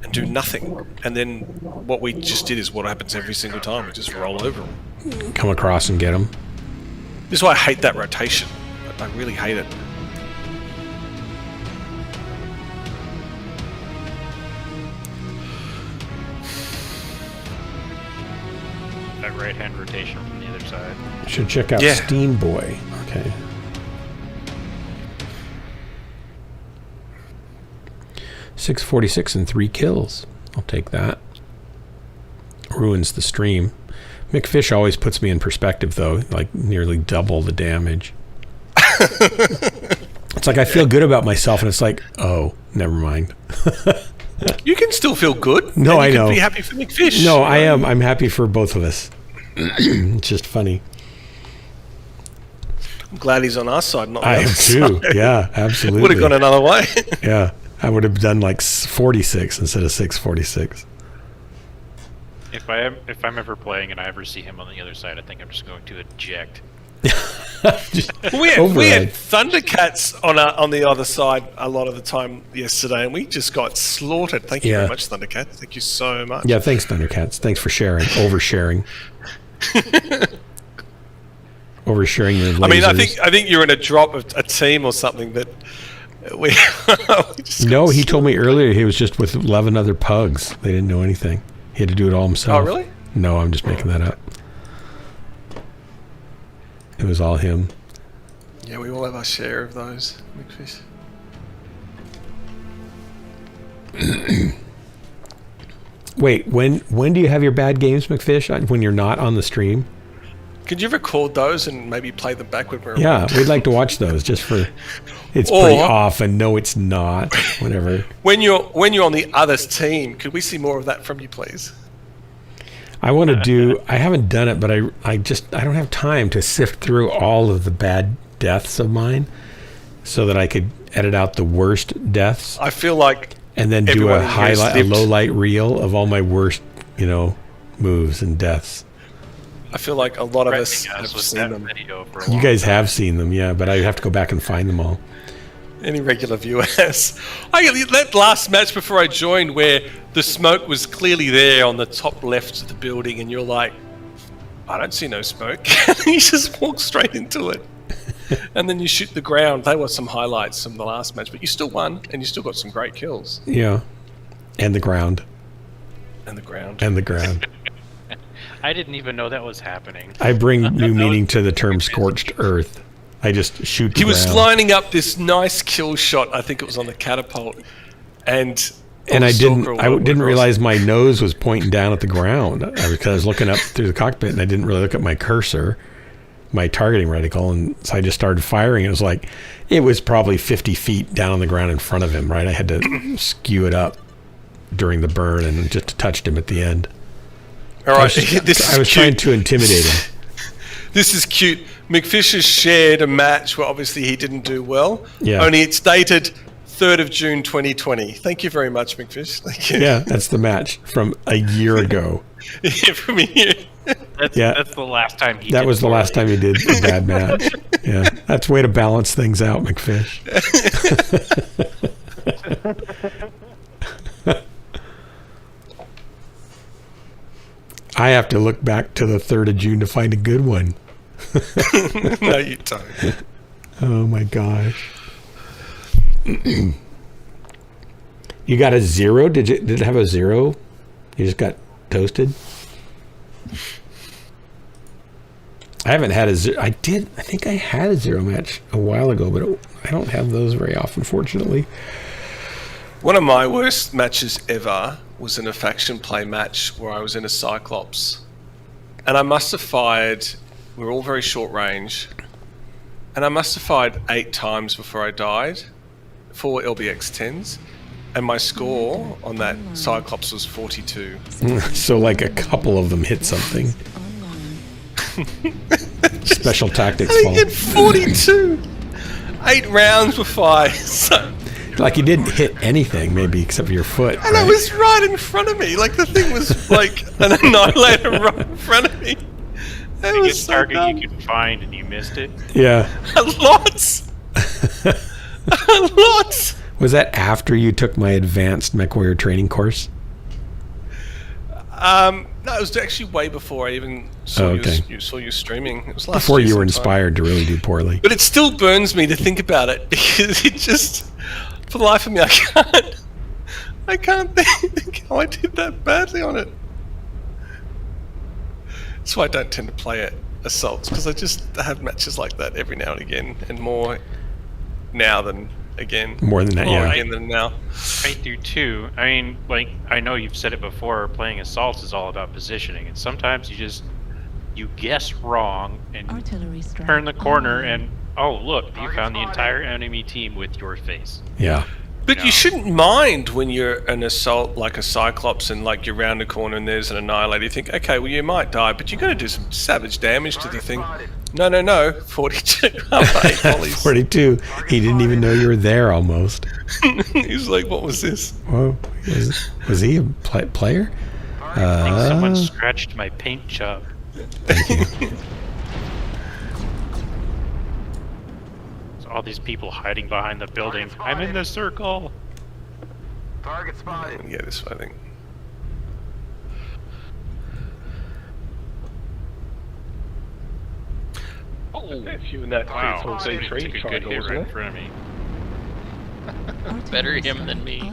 and do nothing, and then what we just did is what happens every single time. We just roll over them. Come across and get him. This is why I hate that rotation. I really hate it. That right-hand rotation from the other side. Should check out Yeah. Steam Boy. Okay. .646 and 3 kills. I'll take that. Ruins the stream. McFish always puts me in perspective, though. Like, nearly double the damage. It's like I feel good about myself, and it's like, oh, never mind. You can still feel good. No, and I you know. can be happy for McFish. No, I am. I'm happy for both of us. It's just funny. I'm glad he's on our side, not the I other am too. side. Yeah, absolutely. Would have gone another way. Yeah, I would have done like 46 instead of 646. If I'm ever playing and I ever see him on the other side, I think I'm just going to eject. we had Thundercats on the other side a lot of the time yesterday, and we just got slaughtered. Thank you very much, Thundercats. Thank you so much. Yeah, thanks, Thundercats. Thanks for sharing. Oversharing. Oversharing your lasers. I mean, I think you're in a drop of a team or something that we. we just No, he told me earlier he was just with 11 other pugs. They didn't know anything. He had to do it all himself. Oh, really? No, I'm just making that up. It was all him. Yeah, we all have our share of those McFish. Wait, when do you have your bad games, McFish? When you're not on the stream? Could you record those and maybe play them back when we're Yeah, around? we'd like to watch those just for. It's Or- pretty often. No, it's not. Whatever. When you're on the other's team, could we see more of that from you, please? I want to do. I haven't done it, but I don't have time to sift through all of the bad deaths of mine, so that I could edit out the worst deaths. I feel like And then do everyone a in here has highlight, a lived- low light reel of all my worst, moves and deaths. I feel like a lot of us Threatening have with seen that them. video for a You long guys time. have seen them, yeah, but I have to go back and find them all. Any regular viewer has. That last match before I joined, where the smoke was clearly there on the top left of the building, and you're like, I don't see no smoke. You just walk straight into it. And then you shoot the ground. They were some highlights from the last match, but you still won, and you still got some great kills. Yeah, and the ground, And the ground. and the ground. I didn't even know that was happening. I bring new meaning to the term "scorched earth." I just shoot. He the was ground. lining up this nice kill shot. I think it was on the catapult, and I didn't across. realize my nose was pointing down at the ground because I was looking up through the cockpit, and I didn't really look at my cursor. my targeting reticle, and so I just started firing. It was like, it was probably 50 feet down on the ground in front of him, right? I had to skew it up during the burn and just touched him at the end. All right, I was trying to intimidate him. This is cute. McFish has shared a match where obviously he didn't do well. Yeah. Only it's dated 3rd of June 2020. Thank you very much, McFish. Thank you. Yeah, that's the match from a year ago. Yeah, from a year. That's the last time he That did was the last time he did a bad match. Yeah, that's a way to balance things out, McFish. I have to look back to the 3rd of June to find a good one. No, you don't. Oh my gosh. You got a 0? Did it have a 0? You just got toasted? I haven't had a 0. I think I had a 0 match a while ago, but I don't have those very often, fortunately. One of my worst matches ever was in a faction play match where I was in a Cyclops. And I must have fired, we were all very short range, and I must have fired 8 times before I died, 4 LBX 10s, and my score on that Cyclops was 42. So like a couple of them hit something. Special tactics I fault. didn't get 42! 8 rounds were fired. So. Like you didn't hit anything, maybe, except for your foot. And right? it was right in front of me. Like the thing was like an annihilator right in front of me. That was Biggest so target dumb. you could find and you missed it. Yeah. A lot. A lot. Was that after you took my advanced Mechwarrior training course? No, it was actually way before I even saw you saw you streaming. It was last Before year you were sometime. inspired to really do poorly. But it still burns me to think about it because it just, for the life of me, I can't think how I did that badly on it. That's why I don't tend to play it assaults, because I have matches like that every now and again, and more now than again. More than that, yeah. Again than now. I do too. I mean, like, I know you've said it before, playing assaults is all about positioning, and sometimes you guess wrong and turn the corner and, oh look, you found the entire enemy team with your face. Yeah. But you shouldn't mind when you're an assault like a Cyclops and like you're round a corner and there's an annihilator. You think, okay, well you might die, but you're going to do some savage damage to the thing. No, 42. 42. He didn't even know you were there almost. He's like, what was this? Whoa. Was he a player? I think someone scratched my paint job. Thank you. All these people hiding behind the building. I'm in the circle. Target spotted. Yeah, this I think. Oh, a few in that Wow, C3 took a good triangle, hit wasn't right in it? front of me. Better him than me.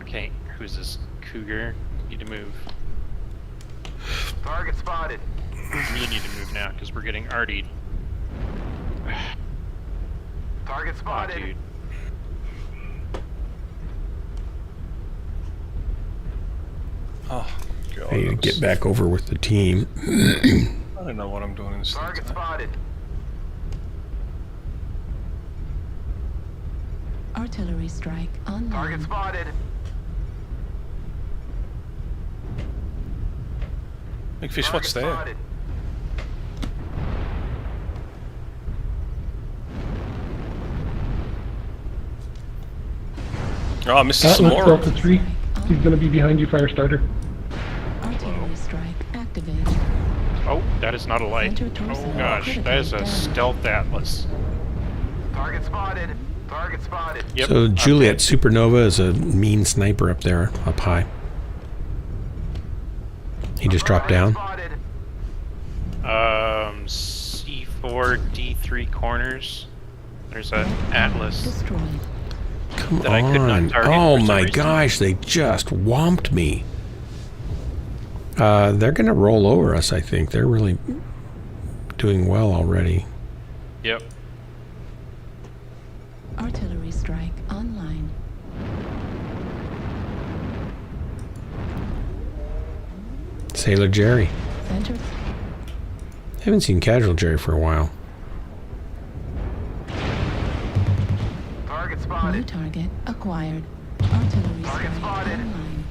Okay, who's this cougar? Need to move. Target spotted. Really need to move now because we're getting artied. Target Oh, spotted. dude. Oh, God. I need to get back over with the team. I don't know what I'm doing instead. Target spotted. Artillery strike online. Target spotted. McFish, what's there? Spotted. Oh, I missed Let's some go more. up the tree. He's gonna be behind you, fire starter. Artillery strike activated. Oh, that is not a light. Center torso Oh gosh, critically that is a damaged. stealth atlas. Target spotted. Target spotted. Yep. So Juliet Supernova is a mean sniper up there, up high. He just dropped down. Spotted. C4 D3 corners. There's an atlas. Destroyed. Come that I could not on. target Oh for some my reason. gosh, they just whomped me. They're going to roll over us, I think. They're really doing well already. Yep. Artillery strike online. Sailor Jerry. Center. I haven't seen Casual Jerry for a while. Target spotted. New target acquired. Artillery Target strike spotted. online.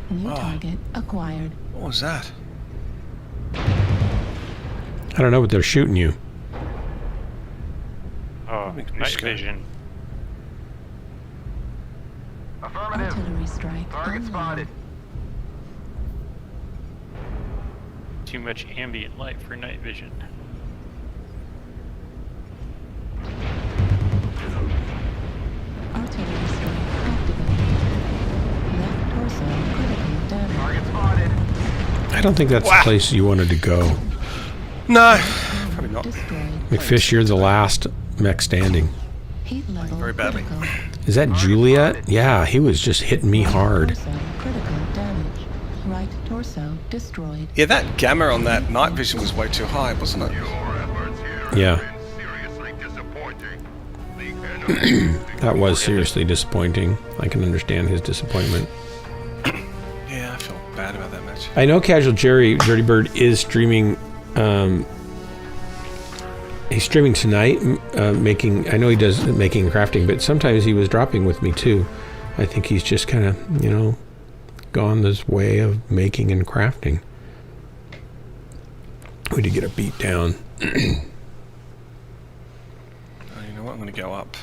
New target acquired. What was that? I don't know, but they're shooting you. Oh, night vision. Affirmative. Artillery strike Target online. spotted. Too much ambient light for night vision. Artillery strike activated. Left torso critical damage. Target spotted. I don't think that's the place you wanted to go. No, probably not. Destroyed. McFish, you're the last mech standing. Heat level Very badly. critical. Is that Juliet? Yeah, he was just hitting me hard. Torso critical damage. Right torso destroyed. Yeah, that gamma on that night vision was way too high, wasn't it? Your efforts here Yeah. have been seriously disappointing. The enemy That was seriously disappointing. I can understand his disappointment. Yeah, I feel bad about that match. I know Casual Jerry, Dirty Bird, is streaming. He's streaming tonight, making. I know he does making and crafting, but sometimes he was dropping with me too. I think he's just kind of, you know, gone this way of making and crafting. We did get a beat down. Oh, you know what? I'm going to go up.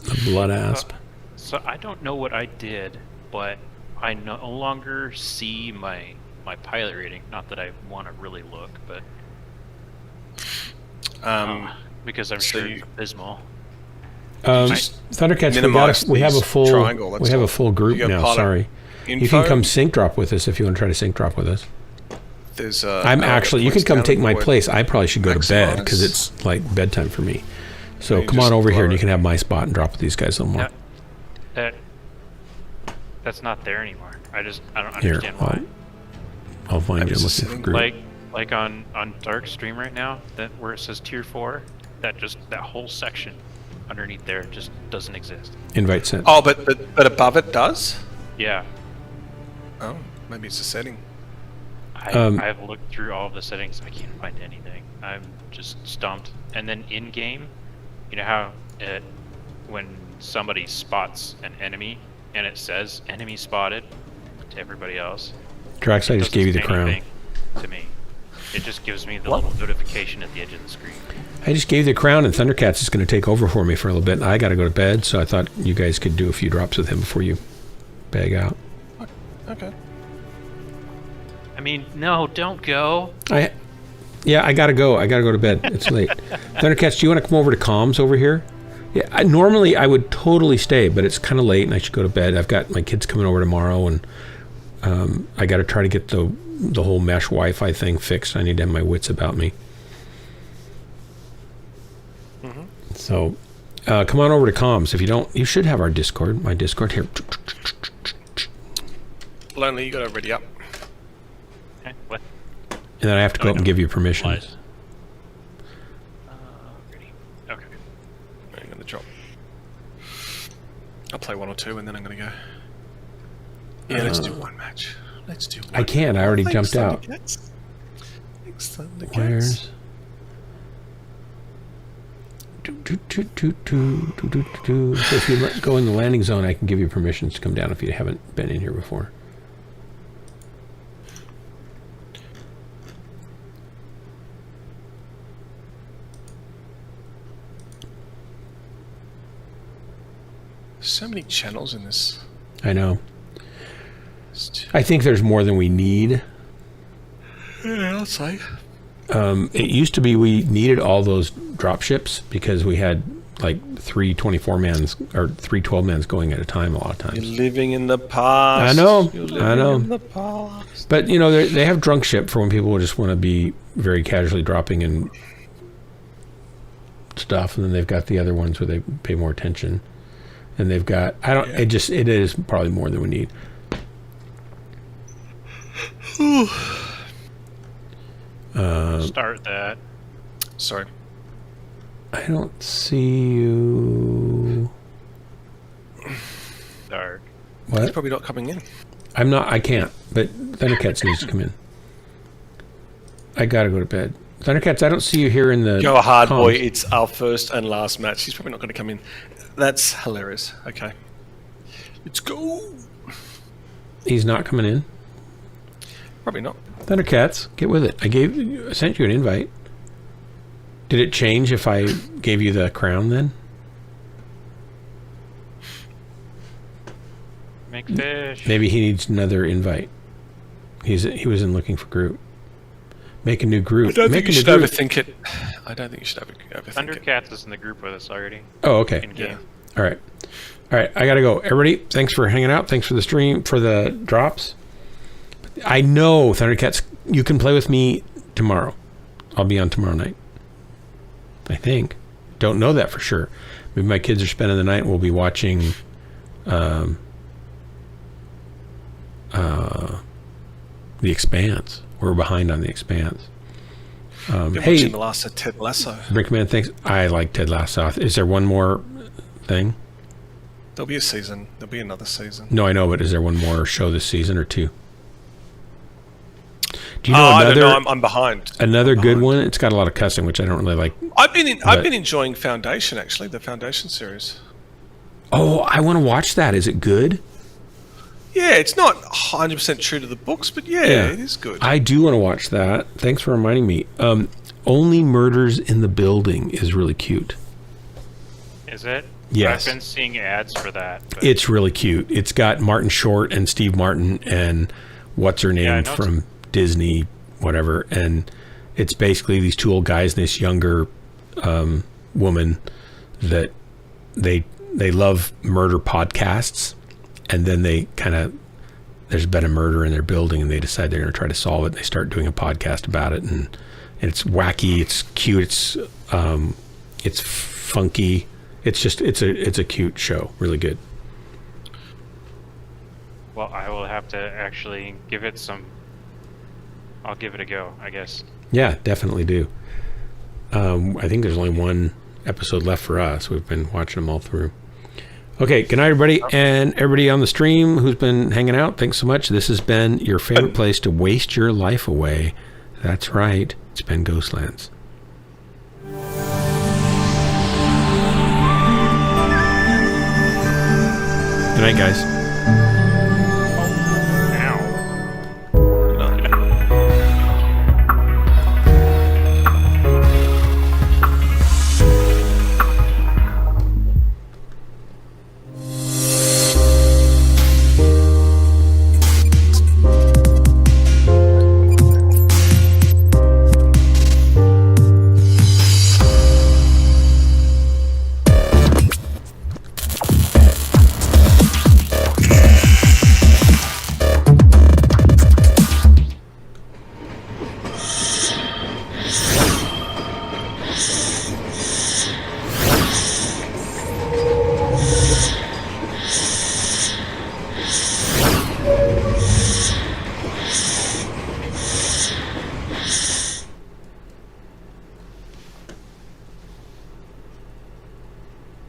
A blood asp. So I don't know what I did, but I no longer see my pilot rating. Not that I want to really look, but because I'm sure it's abysmal. Thundercats, we have a full triangle, we have a full group you now. pilot Sorry, you can come sync drop with us if you want to try to sync drop with us. There's I'm actually. You can come take my place. I probably should go to bed Maximize. because it's like bedtime for me. So You come on just over here blow and you it. can have my spot and drop with these guys a little more. That's not there anymore. I don't Here, understand why. I'll find Maybe you it's a looking for setting. group. Like on Dark Stream right now, that where it says Tier 4, that whole section underneath there just doesn't exist. Invite sent. Oh, but above it does? Yeah, Oh, maybe it's a setting. I've looked through all of the settings. I can't find anything. I'm just stumped. And then in game, you know how when somebody spots an enemy and it says enemy spotted to everybody else. Drax, I just gave you the crown. Anything to me. It just gives me the little notification at the edge of the screen. I just gave you the crown, and Thundercats is going to take over for me for a little bit. I got to go to bed, so I thought you guys could do a few drops with him before you bag out. Okay. I mean, no, don't go. Yeah, I gotta go. I gotta go to bed. It's late. Thundercats, do you want to come over to comms over here? Yeah, normally I would totally stay, but it's kind of late and I should go to bed. I've got my kids coming over tomorrow, and I got to try to get the whole mesh Wi-Fi thing fixed. I need to have my wits about me. Mm-hmm. So, come on over to comms. If you don't, you should have our Discord. My Discord here. Lonely, you got to ready up. Okay, what? And then I have to go up and give you permissions. Ready. Okay. I'm going to drop. I'll play one or two and then I'm going to go. Yeah, let's do one match. Let's do one. I can't. I already Thanks, jumped out. Thundercats. Thanks, Thundercats. Where's... So if you go in the landing zone, I can give you permissions to come down if you haven't been in here before. So many channels in this. I know. I think there's more than we need. Yeah, I'll say. It used to be we needed all those drop ships because we had like 3 24-mans or 3 12-mans going at a time a lot of times. You're living in the past. I know. You're living I know. in the past. But, you know, they have drunk ship for when people just want to be very casually dropping in stuff. And then they've got the other ones where they pay more attention. And they've got, it is probably more than we need. Start that. Sorry. I don't see you. Dark. What? He's probably not coming in. I can't, but Thundercats needs to come in. I gotta go to bed. Thundercats, I don't see you here in the... Go hard, comms. boy. It's our first and last match. He's probably not going to come in. That's hilarious. Okay. Let's go. He's not coming in? Probably not. Thundercats, get with it. I sent you an invite. Did it change if I gave you the crown then? Make fish. Maybe he needs another invite. He was in looking for group. Make a new group. I don't think you should overthink it. I don't think you should overthink it. Thundercats is in the group with us already. Oh, okay. In game. All right. I gotta go. Everybody, thanks for hanging out. Thanks for the stream, for the drops. I know, Thundercats, you can play with me tomorrow. I'll be on tomorrow night. I think. Don't know that for sure. Maybe my kids are spending the night. We'll be watching The Expanse. We're behind on The Expanse. Been watching the last of Ted Lasso. Brickman, thanks. I like Ted Lasso. Is there one more thing? There'll be a season. There'll be another season. No, I know, but is there one more show this season or two? Do you know I another? don't know. I'm behind. Another good one. It's got a lot of cussing, which I don't really like. I've been enjoying Foundation, actually, the Foundation series. Oh, I want to watch that. Is it good? Yeah, it's not 100% true to the books, but yeah, it is good. I do want to watch that. Thanks for reminding me. Only Murders in the Building is really cute. Is it? Yes. I've been seeing ads for that. But... It's really cute. It's got Martin Short and Steve Martin and what's her name from Disney, whatever. And it's basically these two old guys and this younger woman that they love murder podcasts. And then they there's been a murder in their building and they decide they're going to try to solve it. They start doing a podcast about it, and it's wacky, it's cute, it's funky. It's a cute show, really good. Well, I will have to actually give it I'll give it a go, I guess. Yeah, definitely do. I think there's only one episode left for us. We've been watching them all through. Okay, good night, everybody, and everybody on the stream who's been hanging out. Thanks so much. This has been your favorite place to waste your life away. That's right. It's been Ghostlands. Good night, guys.